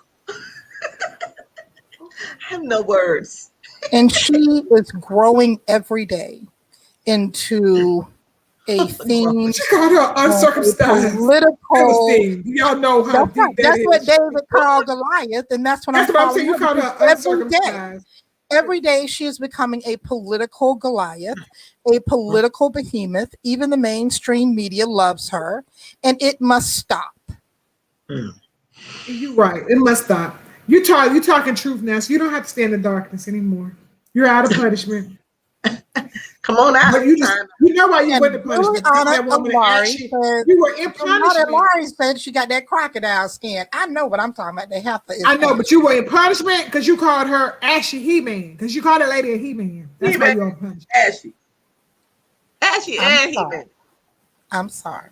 I have no words. And she is growing every day into a theme. She called her uncircumcised. Political. Y'all know how deep that's what David called Goliath, and that's what I'm saying. You called her uncircumcised. Every day she is becoming a political Goliath, a political behemoth. Even the mainstream media loves her, and it must stop. You're right. It must stop. You're talking truth now, so you don't have to stay in the darkness anymore. You're out of punishment. Come on out. But you know why you went to punishment. You were in punishment. Amari said she got that crocodile skin. I know what I'm talking about. The heifer is. I know, but you were in punishment because you called her Ashy He-Man. Because you called that lady a He-Man. That's why you're on punishment. Ashy and He-Man. I'm sorry.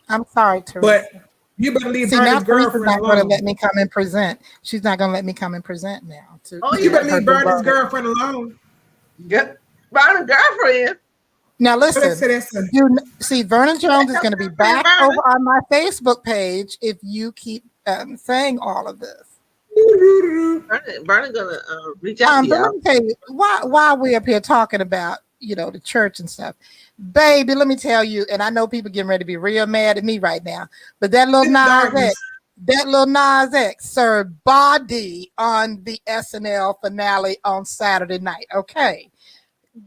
I'm sorry, Teresa. But you better leave Bernie's girlfriend not alone. Going to let me come and present. She's not going to let me come and present now. You better leave Bernie's girlfriend alone. Yep. Bernie's girlfriend. Now listen, see, Vernon Jones is going to be back over on my Facebook page if you keep saying all of this. Vernon gonna reach out to y'all. Let me tell you, while we're up here talking about the church and stuff, baby, let me tell you, and I know people getting ready to be real mad at me right now, but that little Nas X served body on the SNL finale on Saturday night. Okay.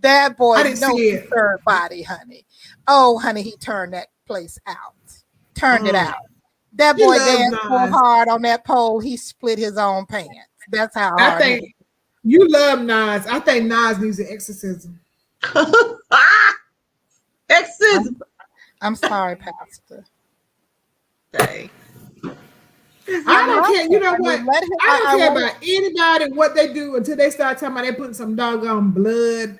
That boy he served body, honey. Oh, honey, he turned that place out. Turned it out. That boy danced so hard on that pole, he split his own pants. That's how hard. I think you love Nas. I think Nas needs an exorcism. Exorcism. I'm sorry, Pastor. Dang. I don't care. You know what? I don't care about anybody and what they do until they start talking about they putting some doggone blood.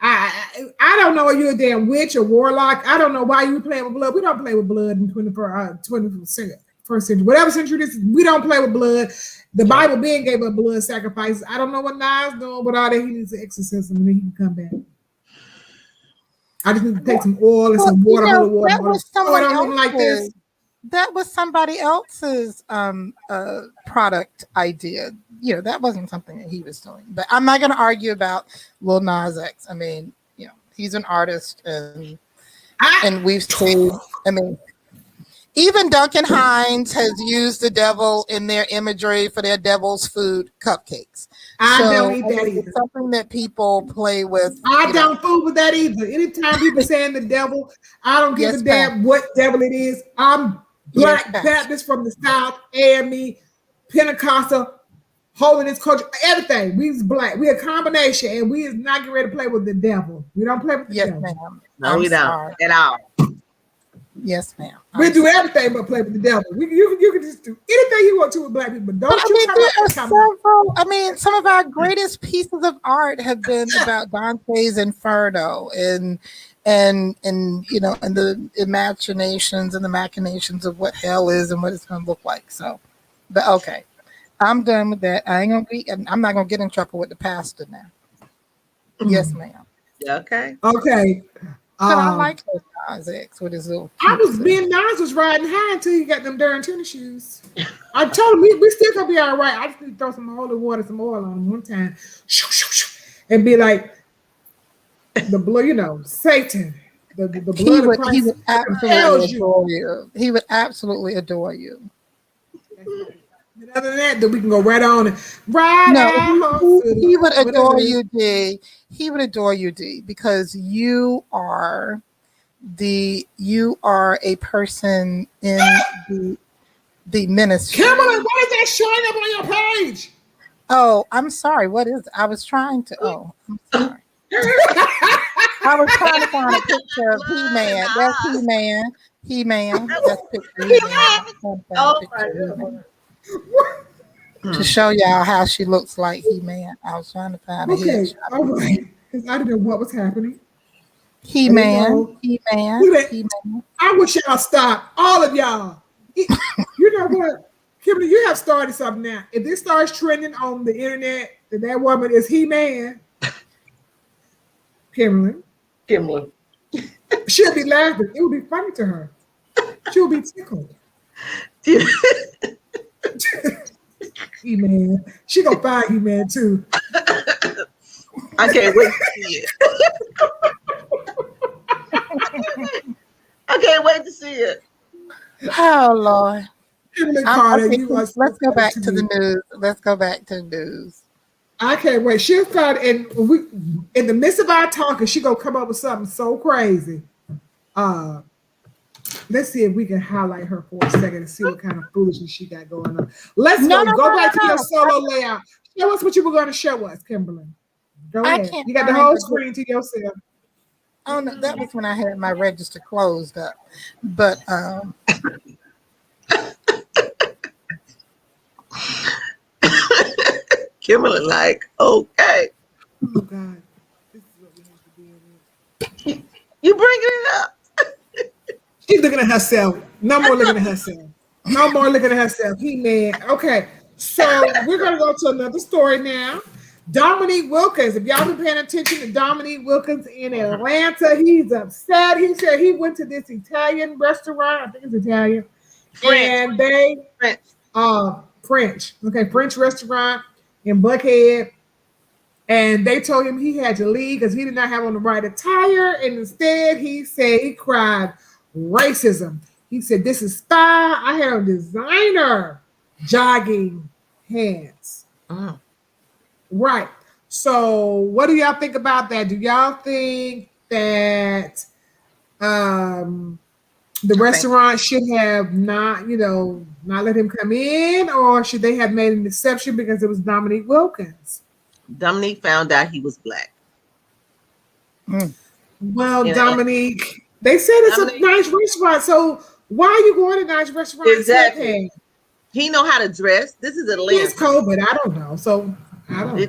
I don't know if you're a damn witch or warlock. I don't know why you playing with blood. We don't play with blood in 21st century. Whatever century this is, we don't play with blood. The Bible being gave up blood sacrifices. I don't know what Nas doing, but all that he needs an exorcism and then he can come back. I just need to take some oil and some water, holy water. That was somebody else's product idea. that wasn't something that he was doing. But I'm not going to argue about Lil Nas X. I mean, he's an artist, and we've seen. I mean, even Duncan Hines has used the devil in their imagery for their devil's food cupcakes. I don't eat that either. It's something that people play with. I don't fool with that either. Anytime people saying the devil, I don't give a damn what devil it is. I'm Black Baptist from the South, AME, Pentecostal, holiness culture, everything. We is black. We a combination, and we is not getting ready to play with the devil. We don't play with the devil. Ma'am. No, we don't at all. Yes, ma'am. We do everything but play with the devil. You can just do anything you want to with black people. Don't some of our greatest pieces of art have been about Dante's Inferno and the imaginations and the machinations of what hell is and what it's going to look like. So, but okay, I'm done with that. I'm not going to get in trouble with the pastor now. Yes, ma'am. Okay. Okay. But I like Nas X with his little. Me and Nas was riding high until you got them darn tennis shoes. I told him we still gonna be all right. I just need to throw some holy water, some oil on him one time, and be like the blood, Satan, the blood of Christ. He would absolutely adore you. He would absolutely adore you. And other than that, then we can go right on. He would adore you, D. He would adore you, D, because you are a person in the ministry. Kimberly, why is that showing up on your page? Oh, I'm sorry. What is it? I was trying to. Oh, I'm sorry. I was trying to find a picture of He-Man. That's He-Man. He-Man. That's picture He-Man. Oh my God. To show y'all how she looks like He-Man. I was trying to find a headshot. All right. Because I didn't know what was happening. He-Man. I wish y'all stop. All of y'all. You know what? Kimberly, you have started something now. If this starts trending on the internet, that woman is He-Man. Kimberly. She'll be laughing. It will be funny to her. She'll be tickled. He-Man. She gonna find He-Man too. I can't wait to see it. I can't wait to see it. Oh Lord. Let's go back to the news. Let's go back to the news. I can't wait. She'll find, and we in the midst of our talking, she gonna come up with something so crazy. Let's see if we can highlight her for a second and see what kind of foolishness she got going on. Let's go back to your solo layout. Show us what you were going to show us, Kimberly. Go ahead. You got the whole screen to yourself. Oh no, that was when I had my register closed up. But Kimberly, like, okay. Oh God, this is what we have to be in. You bringing it up? She's looking at herself. No more looking at herself. No more looking at herself. He-Man. Okay, so we're gonna go to another story now. Dominique Wilkins. If y'all been paying attention to Dominique Wilkins in Atlanta, he's upset. He said he went to this Italian restaurant. I think it's Italian. And they French. Okay, French restaurant in Buckhead. And they told him he had to leave because he did not have on the right attire. And instead, he said he cried racism. He said, "This is spy. I have designer jogging pants." Oh. Right. So what do y'all think about that? Do y'all think that the restaurant should have not let him come in, or should they have made an exception because it was Dominique Wilkins? Dominique found out he was black. Well, Dominique, they said it's a nice restaurant, so why are you going to nice restaurants? Exactly. He know how to dress. This is Atlanta. It's COVID. I don't know. So I don't know.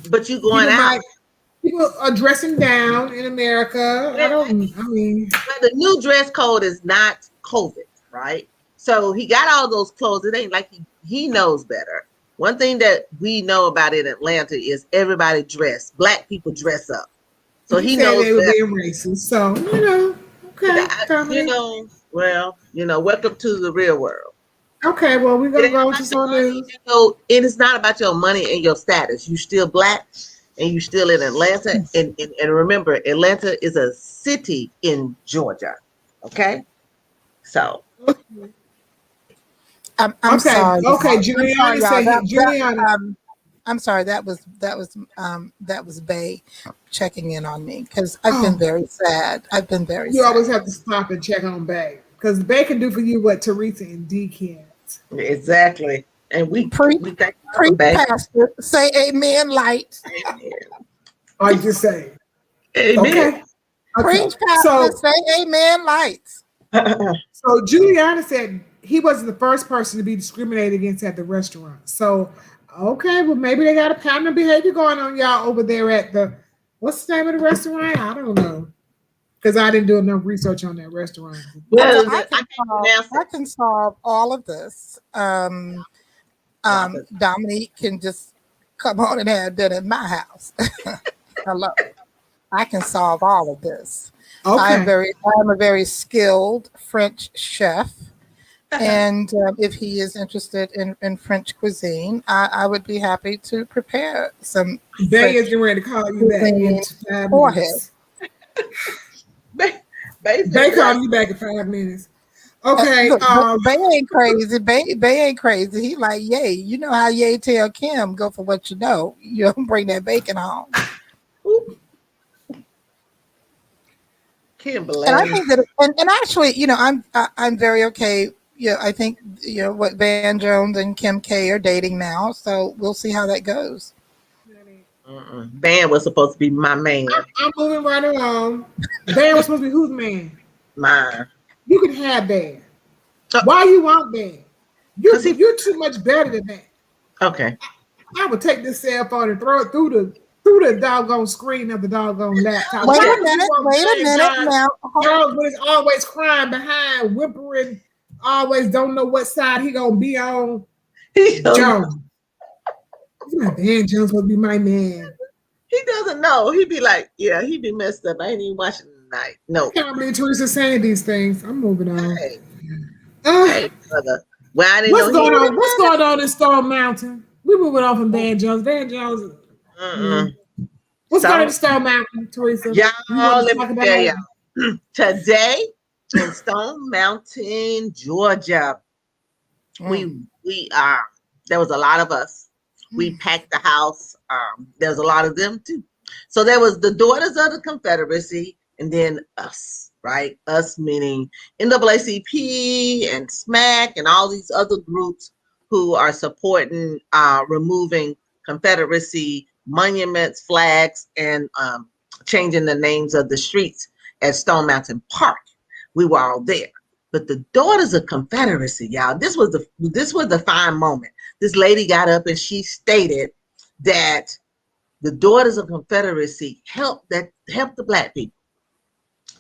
But you going out. People are dressing down in America. The new dress code is not COVID, right? So he got all those clothes. It ain't like he knows better. One thing that we know about in Atlanta is everybody dress. Black people dress up. So he knows they were being racist. So, okay. welcome to the real world. Okay, well, we're It gonna ain't go about to your some money. news. It is not about your money and your status. You still black, and you still in Atlanta. And remember, Atlanta is a city in Georgia. Okay, so I'm Okay, sorry, okay. y'all. I'm sorry, Juliana y'all. said Juliana. I'm sorry. That was Bay checking in on me because I've been Oh, very sad. I've been very you always sad. have to stop and check on Bay because Bay can do for you what Teresa and D can't. exactly. And Preach, we thank God for preach, back. pastor. Say amen, light. I just say, Amen. okay, okay. Preach, pastor. So, Say amen, light. so Juliana said he wasn't the first person to be discriminated against at the restaurant. So, okay, well maybe they got a pattern of behavior going on, y'all, over there at the what's the name of the restaurant? I don't know because I didn't do enough research on that restaurant. Well, Well, I I can can't solve. pronounce I it. can solve all of this. Robert. Dominique can just come on and have dinner at my house. Hello. I can solve all of this. Okay. I'm a very skilled French chef. And if he is interested in French cuisine, I would be happy to prepare some Bay is French getting ready to call you back in cuisine 5 for him. minutes. Bay Basically, calling you back in 5 minutes. Okay. Look, Bay ain't crazy. Bay ain't crazy. He like, yay. You know how Ye tell Kim, go for what you know. You don't bring that bacon home. can't And I believe. think that, and actually, I'm very okay. Yeah, I think what Van Jones and Kim K are dating now, so we'll see how that goes. Van was supposed to be my man. I'm moving right along. Bear was supposed to be whose man? Mine. You can have Bear. Oh, Why you want Bear? Cause he You're too much better than that. okay. I would take this cell phone and throw it through the doggone screen of the doggone laptop. Wait Why a would you minute. want Wait a Van minute. John? Now, John was always crying behind, whimpering, always don't know what side he gonna be on. He Jones. My Van Jones supposed to be my man. doesn't know. He'd be like, yeah, he'd be messed up. I ain't even watching tonight. I No. can't believe Teresa's saying these things. I'm moving on. Hey, Uh, hey, brother. Well, I didn't know he was What's going on in Stone Mountain? We moving on from Van Jones. Van Jones. What's going on in So, Stone Mountain, Teresa? y'all, You want to let me talk about tell it? y'all. Today in Stone Mountain, Georgia, we there was a lot of us. We packed the house. There's a lot of them too. So there was the Daughters of the Confederacy, and then us, right? Us meaning NAACP and SMAC and all these other groups who are supporting removing Confederacy monuments, flags, and changing the names of the streets at Stone Mountain Park. We were all there. But the Daughters of Confederacy, y'all, this was the fine moment. This lady got up and she stated that the Daughters of Confederacy helped the black people.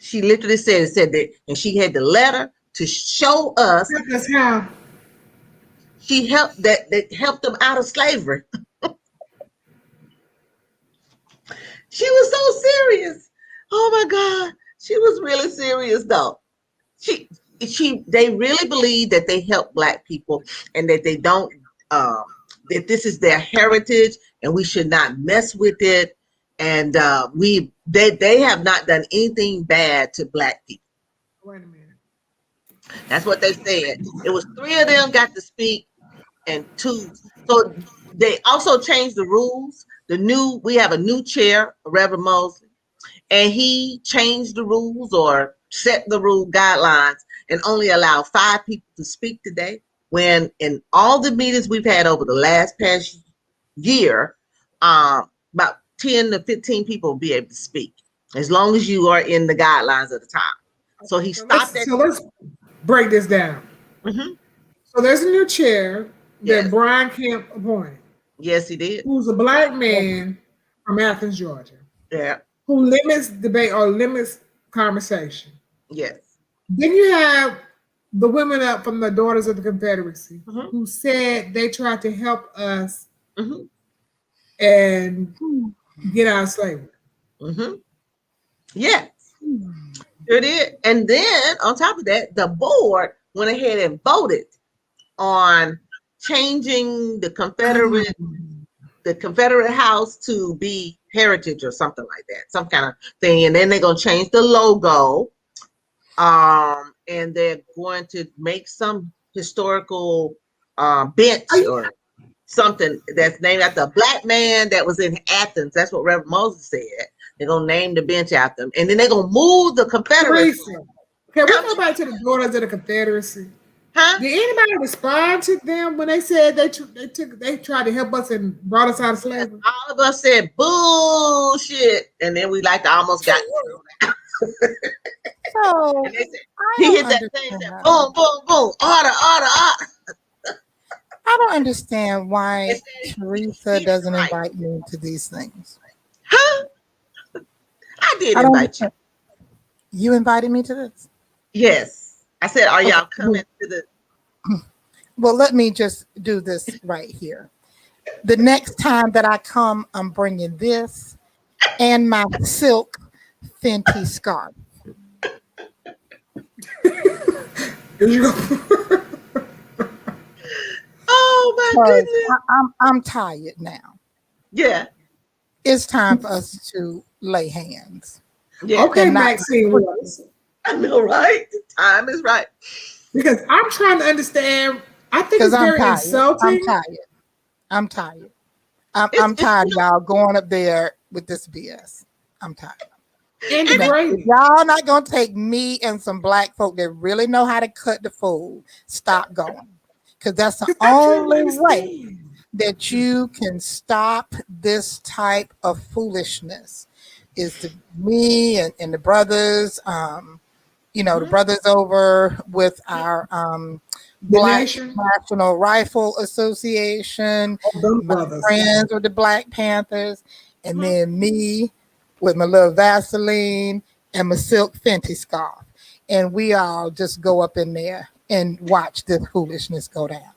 She literally said that, and she had the letter to show us. That's how. She helped that helped them out of slavery. She was so serious. Oh my God, she was really serious though. They really believe that they help black people and that they don't that this is their heritage and we should not mess with it. And they have not done anything bad to black people. Wait a minute. That's what they said. It was 3 of them got to speak and 2. So they also changed the rules. We have a new chair, Reverend Mosley, and he changed the rules or set the rule guidelines and only allow 5 people to speak today. When in all the meetings we've had over the past year, about 10 to 15 people will be able to speak as long as you are in the guidelines at the time. So he stopped that. So let's break this down. Mm-hmm. So there's a new chair that Yes. Brian Kemp appointed, Yes, he did. who's a black man from Athens, Georgia, Yeah. who limits debate or limits conversation. Yes. Then you have the women up from the Daughters of the Confederacy Mm-hmm. who said they tried to help us Mm-hmm. and get out of slavery. Mm-hmm. Yes. Sure did. And then on top of that, the board went ahead and voted on changing the Confederate House to be heritage or something like that, some kind of thing. And then they're gonna change the logo. And they're going to make some historical bench or something that's named after a black man that was in Athens. That's what Reverend Moses said. They're gonna name the bench after him, and then they're gonna move the Confederacy. Okay, we go back to the Daughters of the Confederacy. Huh? Did anybody respond to them when they said they tried to help us and brought us out of slavery? All of us said bullshit, and then we almost got. So and they said, he hit that thing, said, boom, boom, boom, order. I don't understand why Teresa doesn't invite me into these things. Huh? I did invite you. You invited me to this? Yes. I said, are y'all coming to the... Well, let me just do this right here. The next time that I come, I'm bringing this and my silk Fenty scarf. Oh my goodness. I'm tired now. Yeah. It's time for us to lay hands. Yeah. Okay, Maxine. I know, right? The time is right. Because I'm trying to understand. I think it's very insulting. I'm tired. I'm tired, y'all, going up there with this BS. I'm tired. And y'all not gonna take me and some black folk that really know how to cut the food. Stop going, because that's the only way that you can stop this type of foolishness. Is to me and the brothers, the brothers over with our Black National Rifle Association, my friends with the Black Panthers, and then me with my little Vaseline and my silk Fenty scarf. And we all just go up in there and watch this foolishness go down.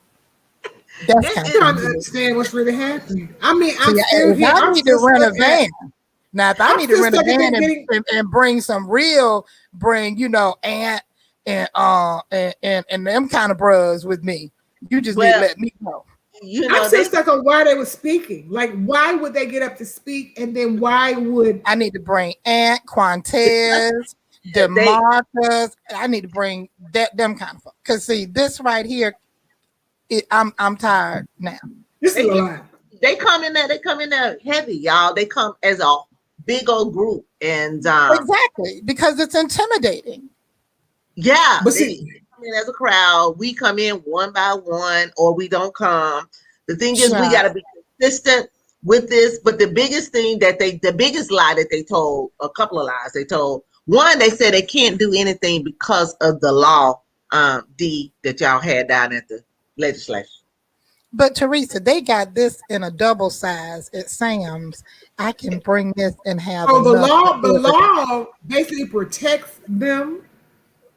That's kind of trying to understand what's really happening. I mean, I'm still here. I need to rent a van. Now, if I need to rent a van and bring some real, Aunt and them kind of bros with me, you just need to let me know. I'm still stuck on why they were speaking. Like, why would they get up to speak, and then why would I need to bring Aunt Quantez, DeMarcus? I need to bring them kind of folks. Because see, this right here, I'm tired now. This is a lot. They come in there heavy, y'all. They come as a big old group, and exactly, because it's intimidating. Yeah, but they come in as a crowd. We come in one by one, or we don't come. The thing is, we got to be consistent with this. But the biggest thing the biggest lie that they told, a couple of lies they told. One, they said they can't do anything because of the law, that y'all had down at the legislature. But Teresa, they got this in a double size at Sam's. I can bring this and have. Oh, the law basically protects them.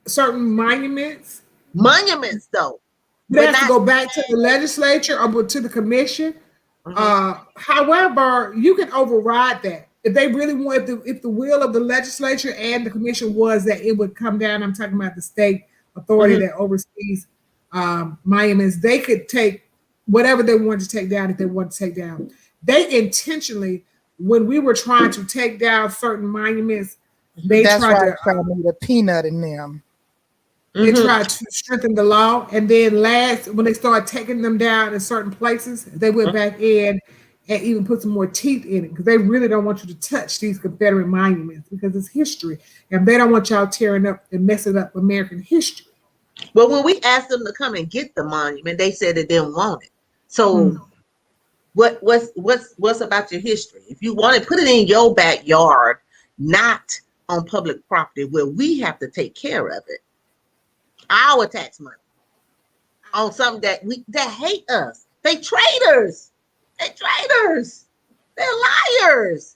Certain monuments though. They have to go back to the legislature or to the commission. However, you can override that if they really want. If the will of the legislature and the commission was that it would come down. I'm talking about the state authority that oversees monuments. They could take whatever they wanted to take down if they wanted to take down. They intentionally, when we were trying to take down certain monuments, they tried to need a peanut in them. They tried to strengthen the law, and then when they started taking them down in certain places, they went back in and even put some more teeth in it, because they really don't want you to touch these Confederate monuments because it's history, and they don't want y'all tearing up and messing up American history. But when we asked them to come and get the monument, they said they didn't want it. So what's about your history? If you want it, put it in your backyard, not on public property where we have to take care of it. Our tax money on something that hate us. They traitors. They're liars.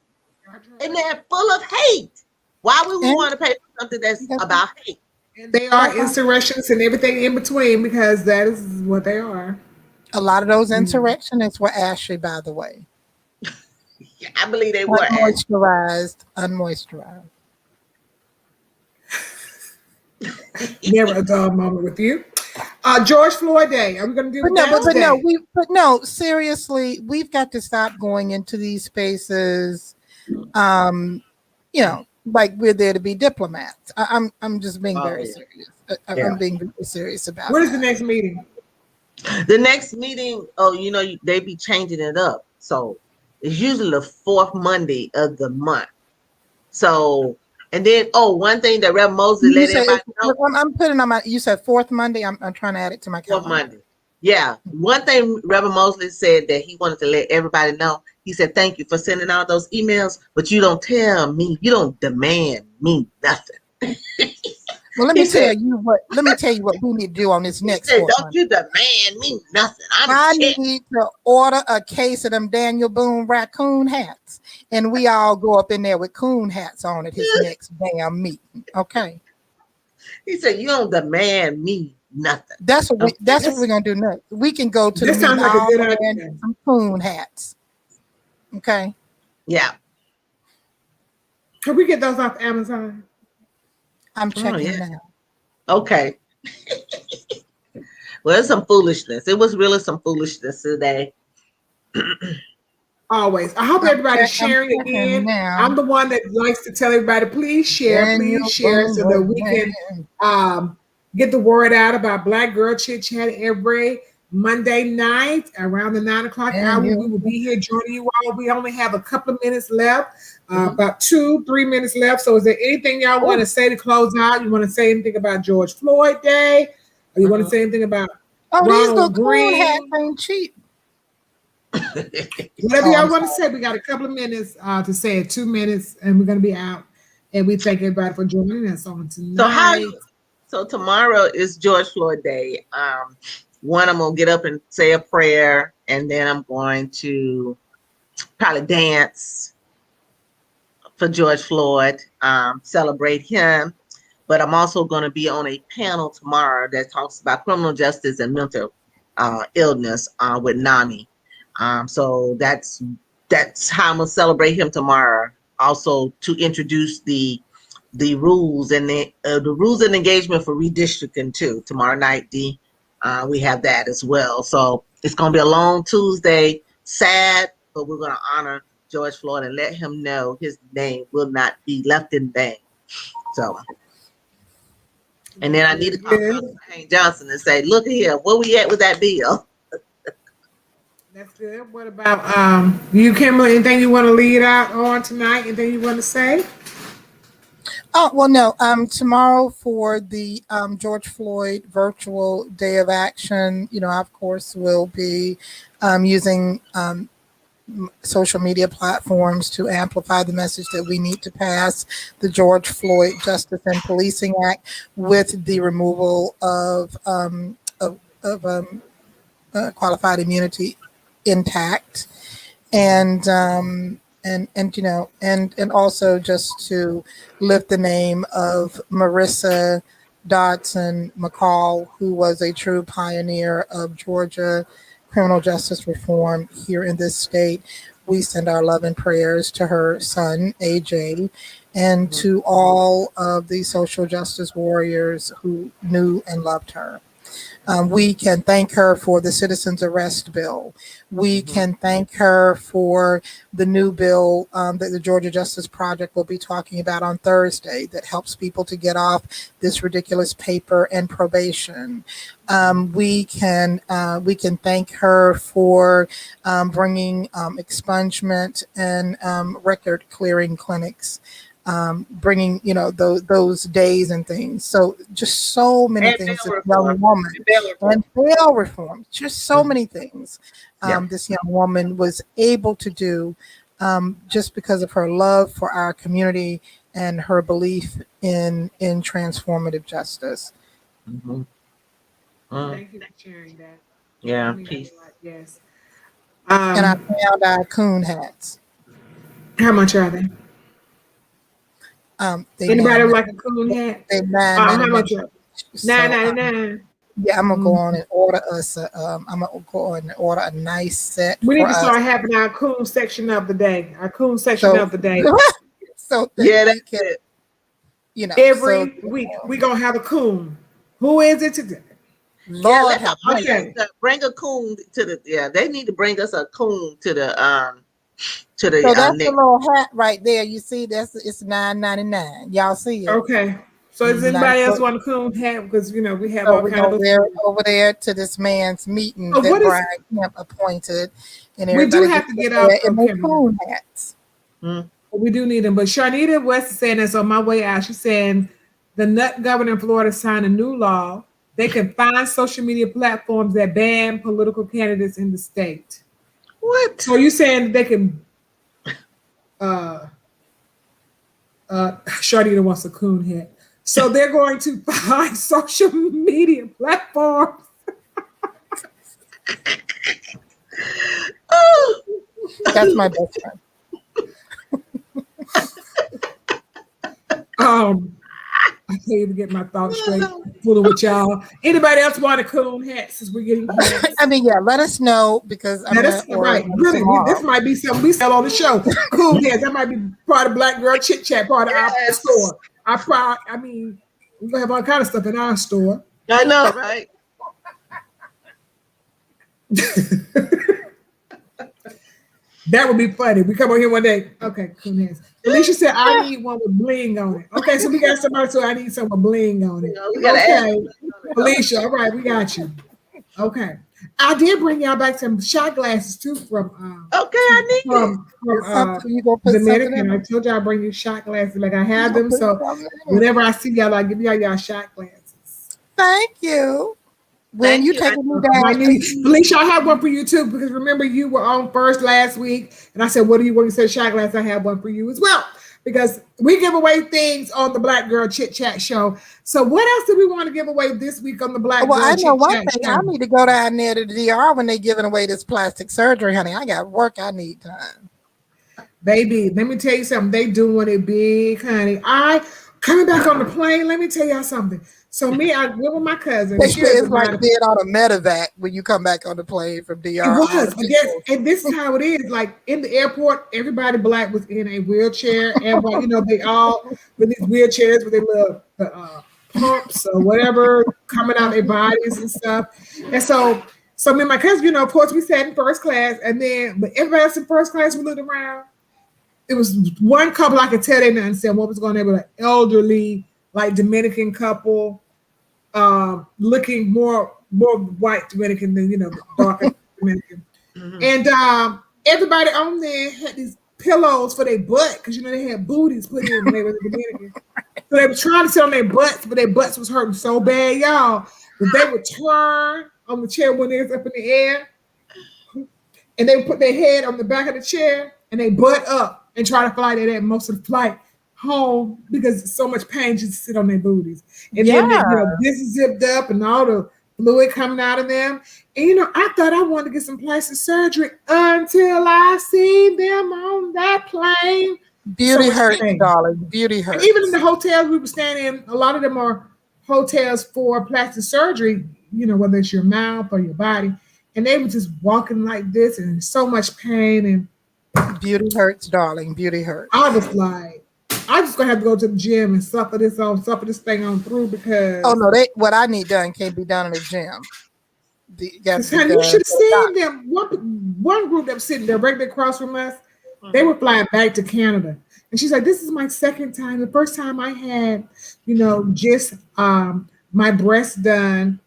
And they're full of hate. Why would we want to pay for something that's about hate? And they are insurrectionists and everything in between, because that is what they are. A lot of those insurrectionists were ashy, by the way. Yeah, I believe they were unmoisturized. Never a dull moment with you. George Floyd Day. Are we going to do it? But no, seriously, we've got to stop going into these spaces. Like we're there to be diplomats. I'm just being very serious. I'm being very serious about. What is the next meeting? The next meeting, they be changing it up. So it's usually the fourth Monday of the month. So, and then, one thing that Reverend Mosley let everybody know. I'm putting on my, you said fourth Monday. I'm trying to add it to my calendar. Fourth Monday. Yeah. One thing Reverend Mosley said that he wanted to let everybody know. He said, thank you for sending out those emails, but you don't tell me, you don't demand me nothing. Well, let me tell you what we need to do on this next. Don't you demand me nothing. I need to order a case of them Daniel Boone raccoon hats, and we all go up in there with coon hats on at his next damn meeting. Okay. He said, "You don't demand me nothing." That's what we're gonna do next. We can go to the meeting and some coon hats. Okay. Yeah. Can we get those off Amazon? I'm checking now. Okay. Well, it's some foolishness. It was really some foolishness today. Always. I hope everybody's sharing again. I'm the one that likes to tell everybody, please share, so that we can get the word out about Black Girl Chit Chat every Monday night around the 9 o'clock hour. We will be here joining you all. We only have a couple of minutes left, about 2-3 minutes left. So is there anything y'all want to say to close out? You want to say anything about George Floyd Day? Or you want to say anything about these little Green hats ain't cheap. Whatever y'all want to say, we got a couple of minutes to say it, 2 minutes, and we're going to be out. And we thank everybody for joining us on tonight. So tomorrow is George Floyd Day. One, I'm going to get up and say a prayer, and then I'm going to probably dance for George Floyd, celebrate him. But I'm also going to be on a panel tomorrow that talks about criminal justice and mental illness with NAMI. So that's how I'm going to celebrate him tomorrow. Also to introduce the rules and the rules and engagement for redistricting too. Tomorrow night, we have that as well. So it's going to be a long Tuesday, sad, but we're going to honor George Floyd and let him know his name will not be left in vain. So, and then I need to call Hank Johnson and say, look here, where we at with that bill? That's good. What about you, Kimberly? Anything you want to lead out on tonight? Anything you want to say? Oh, well, no. Tomorrow for the George Floyd virtual day of action, I, of course, will be using social media platforms to amplify the message that we need to pass the George Floyd Justice and Policing Act with the removal of qualified immunity intact, and also just to lift the name of Marissa Dodson McCall, who was a true pioneer of Georgia criminal justice reform here in this state. We send our love and prayers to her son, AJ, and to all of the social justice warriors who knew and loved her. We can thank her for the citizens arrest bill. We can thank her for the new bill that the Georgia Justice Project will be talking about on Thursday that helps people to get off this ridiculous paper and probation. We can thank her for bringing expungement and record clearing clinics. Bringing those days and things, so just so many things. This young woman and bail reform, just so many things. This young woman was able to do just because of her love for our community and her belief in transformative justice. Thank you for sharing that. Yeah, peace. Yes. And I found our coon hats. How much are they? Anybody like a coon hat? They how much? $9.99. Yeah, I'm gonna go on and order us. I'm gonna go on and order a nice set. We need to start having our coon section of the day. Our coon section of the day. So that's it. Every week we're gonna have a coon. Who is it today? Lord let have the mercy. audience bring a coon to the. Yeah, they need to bring us a coon to the So that's the next. little hat right there. You see, it's $9.99. Y'all see it? Okay. So does Nice. anybody else want a coon hat? Because we have So all we're kind of gonna wear it over there to this man's meeting So that what is Brian Kemp appointed, and we do everybody have gets to to get wear off in of their camera. coon hats. We do need them. But Sharnita West is saying this on my way out. She's saying the nut governor in Florida signed a new law. They can find social media platforms that ban political candidates in the state. What? So you saying they can Sharnita wants a coon hat. So they're going to find social media platforms. Oh, That's my best friend. I can't even get my thoughts straight. Fooling with y'all. Anybody else want a coon hat since we're getting hats? I mean, yeah, let us know because I'm That's gonna order right. them Really, tomorrow. this might be something we sell on the show. Cool, yes, that might be part of Black Girl Chit Chat, part of our yes. store. I mean, we're gonna have all kind of stuff in our store. I know, right? That would be funny. We come on here one day. Okay, cool hands. Alicia said, I need one with bling on it. Okay, so we got somebody, so I need some with bling on it. We gotta Okay, add Alicia, all right, we got you. Okay. I did bring y'all back some shot glasses too from Okay, I need it. You gonna put something Dominican. in I it? told y'all I bring you shot glasses. Like I have them, Put so something in it. whenever I see y'all, I give y'all shot glasses. Thank you. When Thank you you. taking me I down? need Felicia, I have one for you too, because remember you were on first last week, and I said, what do you want? You said shot glass. I have one for you as well. Because we give away things on the Black Girl Chit Chat show. So what else do we want to give away this week on the Black Well, Girl I know Chit one Chat thing. show? I need to go down there to the DR when they giving away this plastic surgery, honey. I got work. I need time. Baby, let me tell you something. They doing it big, honey. Coming back on the plane, let me tell y'all something. So I went with my cousin. They She say it's doesn't like mind. being on a medevac when you come back on the plane from DR. It was, I guess, and this is how it is. Like in the airport, everybody black was in a wheelchair, and they all with these wheelchairs with their little pumps or whatever coming out their bodies and stuff. And so me and my cousin, of course, we sat in first class, and then but everybody else in first class, we looked around. It was one couple I could tell they didn't understand what was going on. They were an elderly, like Dominican couple, looking more white Dominican than darker Dominican. Mhm. And everybody on there had these pillows for their butt because they had booties put in when they were Dominican. So they were trying to sit on their butts, but their butts was hurting so bad, y'all, that they would turn on the chair when they was up in the air, and they would put their head on the back of the chair and they butt up and try to fly that most of the flight home because it's so much pain just to sit on their booties. And then this is zipped up and all the fluid coming out of them. And I thought I wanted to get some plastic surgery until I seen them on that plane. Beauty hurts, darling. Beauty hurts. And even in the hotels we were staying in, a lot of them are hotels for plastic surgery, whether it's your mouth or your body. And they were just walking like this and so much pain. And beauty hurts, darling. Beauty hurts. I was like, I'm just gonna have to go to the gym and suffer this thing on through because what I need done can't be done in the gym. Honey, you should have seen them. One group that was sitting there right across from us, they were flying back to Canada. And she's like, this is my second time. The first time I had, just my breast done.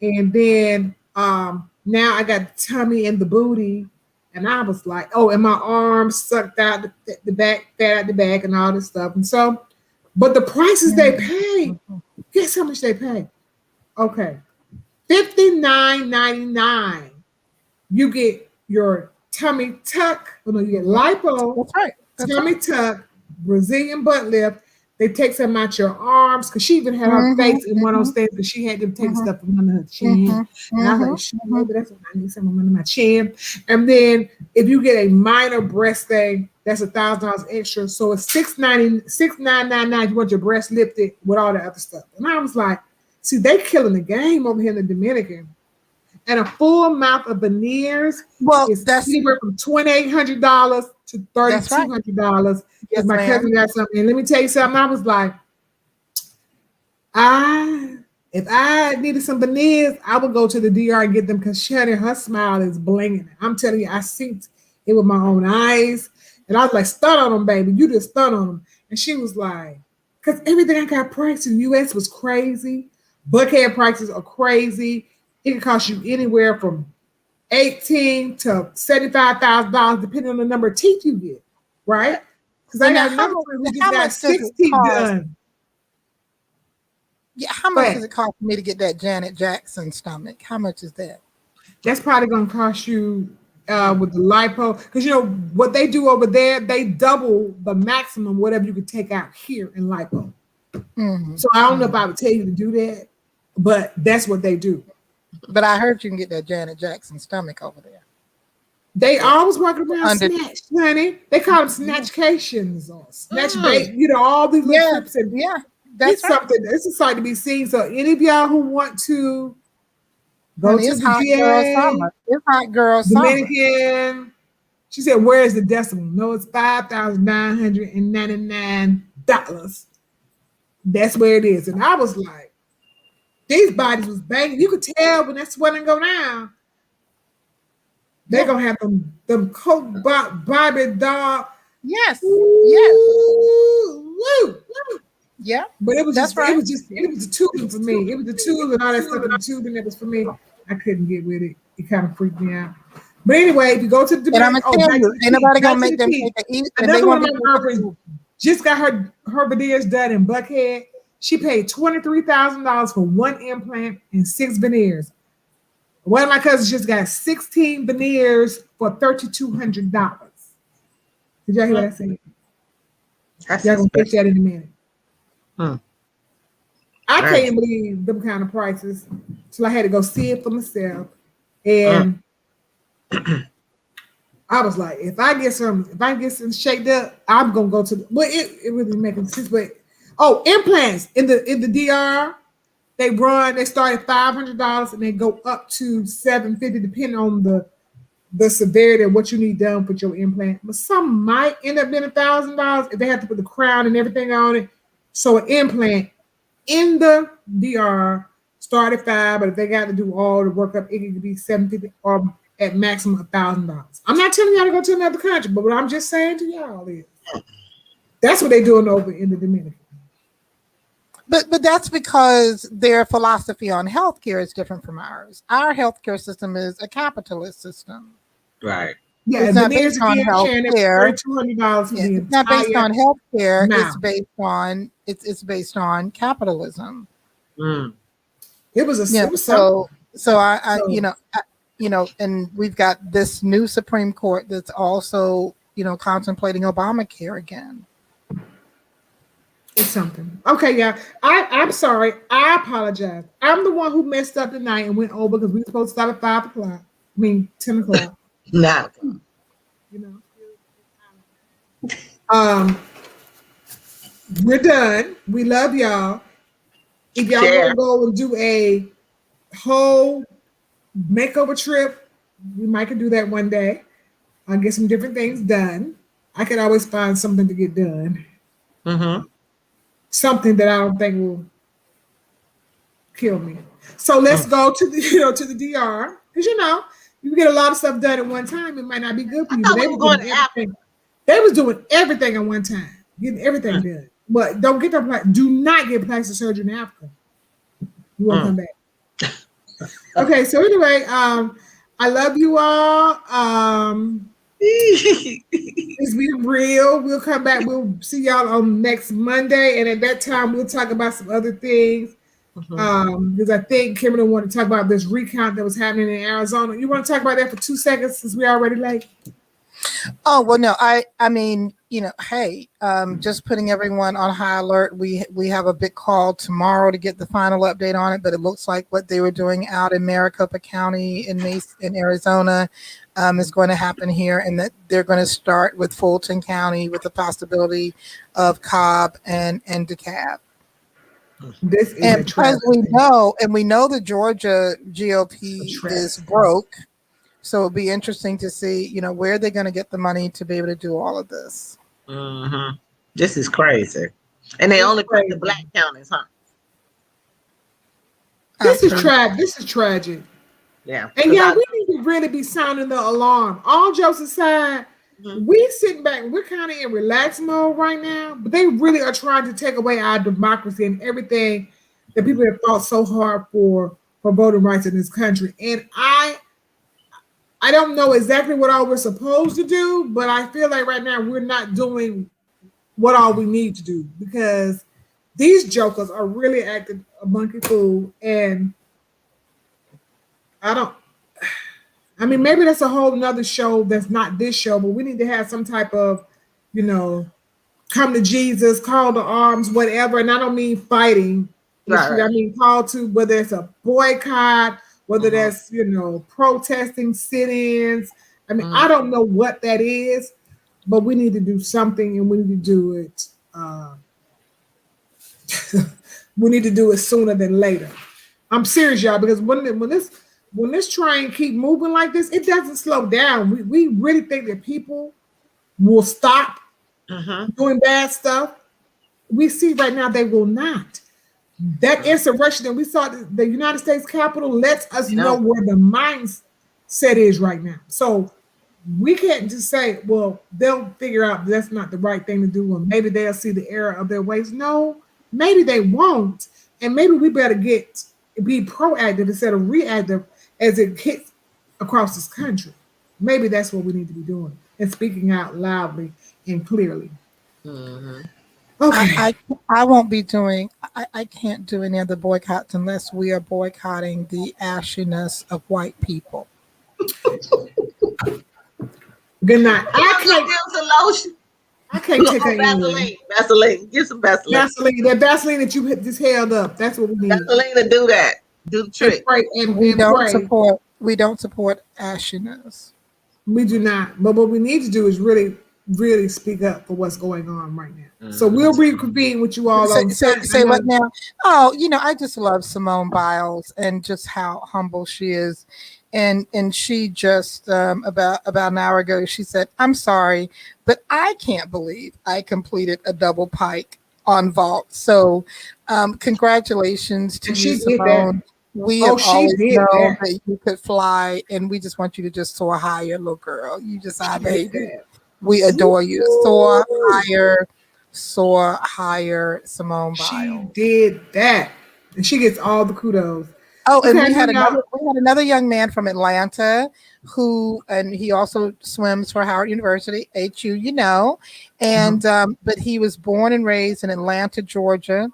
And then now I got the tummy and the booty. And I was like, and my arms sucked out the back, fat out the back and all this stuff. And so, but the prices they pay, guess how much they pay? Okay. $59.99. You get your tummy tuck. You get lipo. That's right. Tummy tuck, Brazilian butt lift. They take some out your arms because she even had her face in one of those things because she had them take stuff from under her chin. And I was like, maybe that's what I need, something under my chin. And then if you get a minor breast thing, that's $1,000 extra. So it's $699 if you want your breast lifted with all the other stuff. And I was like, see, they killing the game over here in the Dominican. And a full mouth of veneers is anywhere from $2,800 to $3,200. Because my cousin got something. And let me tell you something. I was like, I If I needed some veneers, I would go to the DR and get them because her smile is blinging. I'm telling you, I seen it with my own eyes. And I was like, stun on them, baby. You just stun on them. And she was like, because everything I got priced in the US was crazy. Buckhead prices are crazy. It can cost you anywhere from $18,000 to $75,000, depending on the number of teeth you get, right? Because I got another one who just got 6 teeth done. Yeah, how much does it cost me to get that Janet Jackson stomach? How much is that? That's probably going to cost you with the lipo, because you know what they do over there, they double the maximum whatever you could take out here in lipo. Mm-hmm. So I don't know if I would tell you to do that, but that's what they do. But I heard you can get that Janet Jackson stomach over there. They always walking around snatch, honey. They call them snatchcations or snatch bait, you know, all these little trips. And that's something. It's a sight to be seen. So any of y'all who want to go to the GA, it's hot girl Dominican. Summer. She said, "Where's the decimal?" No, it's $5,999. That's where it is. And I was like, these bodies was banging. You could tell when that sweating go down. They're gonna have them Coke Barbie doll. Yes. Yeah. But it was just right. It was the tubing for me. It was the tube and all that stuff in the tubing that was for me. I couldn't get with it. It kind of freaked me out. But anyway, if you go to the and I'm gonna tell you, ain't nobody gonna make them take a eat. Another one of my girlfriends just got her veneers done in Buckhead. She paid $23,000 for 1 implant and 6 veneers. One of my cousins just got 16 veneers for $3,200. Did y'all hear what I said? Y'all gonna fix that in a minute. I can't believe them kind of prices, so I had to go see it for myself. And I was like, if I get some shaked up, I'm gonna go to the. Well, it really making sense, but implants in the DR. They start at $500 and they go up to $750 depending on the severity of what you need done with your implant. But some might end up being $1,000 if they have to put the crown and everything on it. So an implant in the DR start at $500, but if they got to do all the work up, it could be $750 or at maximum $1,000. I'm not telling y'all to go to another country, but what I'm just saying to y'all is that's what they're doing over in the Dominican. But that's because their philosophy on healthcare is different from ours. Our healthcare system is a capitalist system. Right. Yeah, it's not based on healthcare. It's not based on healthcare. It's based on capitalism. It was and we've got this new Supreme Court that's also, contemplating Obamacare again. It's something. Okay, yeah. I'm sorry. I apologize. I'm the one who messed up tonight and went over because we were supposed to start at 5 o'clock. 10 o'clock. No. We're done. We love y'all. If y'all want to go and do a whole makeover trip, we might can do that one day. I'll get some different things done. I can always find something to get done. Something that I don't think will kill me. So let's go to the to the DR, because you get a lot of stuff done at one time. It might not be good for you. But they was doing everything at one time, getting everything done. But don't get them. Do not get plastic surgery in Africa. You won't come back. Okay, so anyway, I love you all. It's been real. We'll come back. We'll see y'all on next Monday, and at that time we'll talk about some other things. Because I think Kimberly wanted to talk about this recount that was happening in Arizona. You want to talk about that for 2 seconds since we're already late? Oh well, no. I mean, hey, just putting everyone on high alert. We have a big call tomorrow to get the final update on it, but it looks like what they were doing out in Maricopa County in Arizona is going to happen here, and that they're going to start with Fulton County with the possibility of Cobb and DeKalb. This is and because we know the Georgia GOP is broke. So it'll be interesting to see, where they're going to get the money to be able to do all of this. This is crazy. And they only put the black counties, huh? This is tragic. This is tragic. Yeah. And yeah, we need to really be sounding the alarm. All jokes aside, we sitting back, we're kind of in relaxed mode right now, but they really are trying to take away our democracy and everything that people have fought so hard for voting rights in this country. And I don't know exactly what all we're supposed to do, but I feel like right now we're not doing what all we need to do, because these jokers are really acting a monkey fool. And maybe that's a whole nother show that's not this show, but we need to have some type of, come to Jesus, call to arms, whatever. And I don't mean fighting. Right. I mean call to, whether it's a boycott, whether that's, protesting sit-ins. I mean, I don't know what that is, but we need to do something, and we need to do it. We need to do it sooner than later. I'm serious, y'all, because when this train keep moving like this, it doesn't slow down. We really think that people will stop doing bad stuff. We see right now they will not. That insurrection that we saw at the United States Capitol lets us know where the mindset is right now. So we can't just say, well, they'll figure out that's not the right thing to do, or maybe they'll see the error of their ways. No, maybe they won't. And maybe we better be proactive instead of reactive as it hits across this country. Maybe that's what we need to be doing, and speaking out loudly and clearly. Okay. I won't be doing, I can't do any other boycotts unless we are boycotting the ashiness of white people. Good night. I can't take it anyway. Vaseline. Get some Vaseline. Vaseline. That Vaseline that you just held up. That's what we need. Vaseline to do that. Do the trick. We don't support ashiness. We do not. But what we need to do is really, really speak up for what's going on right now. So we'll reconvene with you all. Say what now? Oh, I just love Simone Biles and just how humble she is. And she just about an hour ago, she said, "I'm sorry, but I can't believe I completed a double pike on vault." So congratulations to you, Simone. We have always known that you could fly, and we just want you to just soar higher, little girl. You just are, baby. We adore you. Soar higher, Simone Biles. She did that, and she gets all the kudos. Oh, and we had another young man from Atlanta and he also swims for Howard University, HU, and but he was born and raised in Atlanta, Georgia.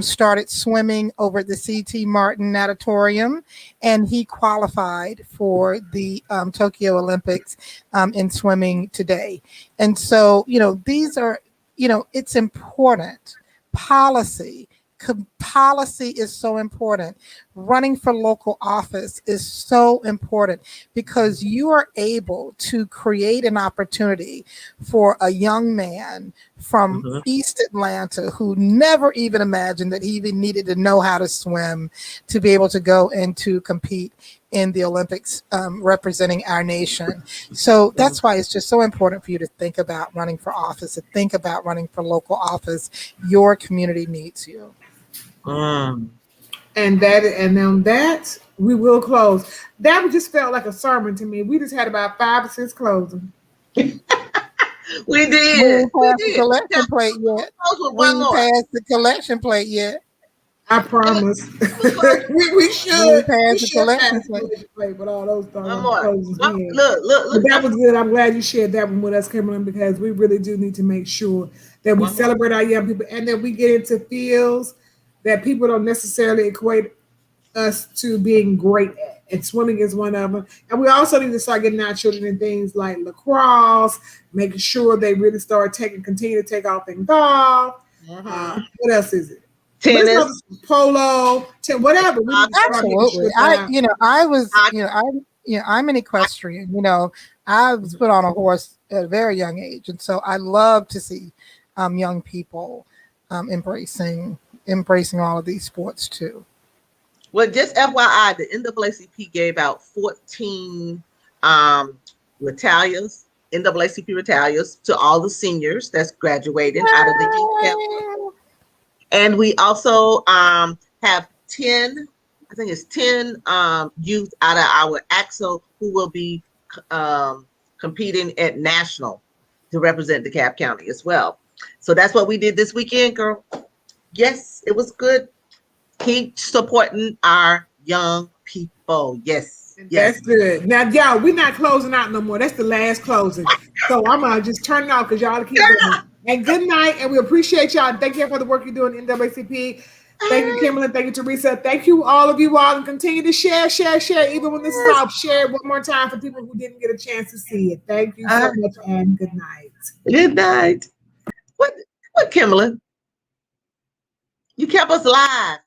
Started swimming over at the C.T. Martin Natatorium, and he qualified for the Tokyo Olympics in swimming today. And so, these are, it's important. Policy is so important. Running for local office is so important, because you are able to create an opportunity for a young man from East Atlanta who never even imagined that he even needed to know how to swim to be able to go and to compete in the Olympics representing our nation. So that's why it's just so important for you to think about running for office, to think about running for local office. Your community needs you. And on that, we will close. That just felt like a sermon to me. We just had about 5 or 6 closing. We did. We didn't pass the collection plate yet. We didn't pass the collection plate yet. I promise. we should pass the collection plate with all those Look. But that was good. I'm glad you shared that one with us, Kimberly, because we really do need to make sure that we celebrate our young people, and that we get into fields that people don't necessarily equate us to being great at. And swimming is one of them. And we also need to start getting our children in things like lacrosse, making sure they really continue to take off in golf. What else is it? Tennis, polo, whatever. Absolutely. I'm an equestrian. I was put on a horse at a very young age, and so I love to see young people embracing all of these sports too. Well, just FYI, the NAACP gave out 14 NAACP retalias to all the seniors that's graduating out of the youth camp. And we also have 10 I think it's 10 youth out of our AXO who will be competing at national to represent DeKalb County as well. So that's what we did this weekend, girl. Yes, it was good. Keep supporting our young people. Yes. Yes. That's good. Now, y'all, we're not closing out no more. That's the last closing. So I'm gonna just turn it off because y'all keep going. And good night, and we appreciate y'all. Thank you for the work you're doing in NAACP. Thank you, Kimberly. Thank you, Teresa. Thank you, all of you all, and continue to share. Even when this is off, share it one more time for people who didn't get a chance to see it. Thank you so much, and good night. Good night. What, Kimberly? You kept us live.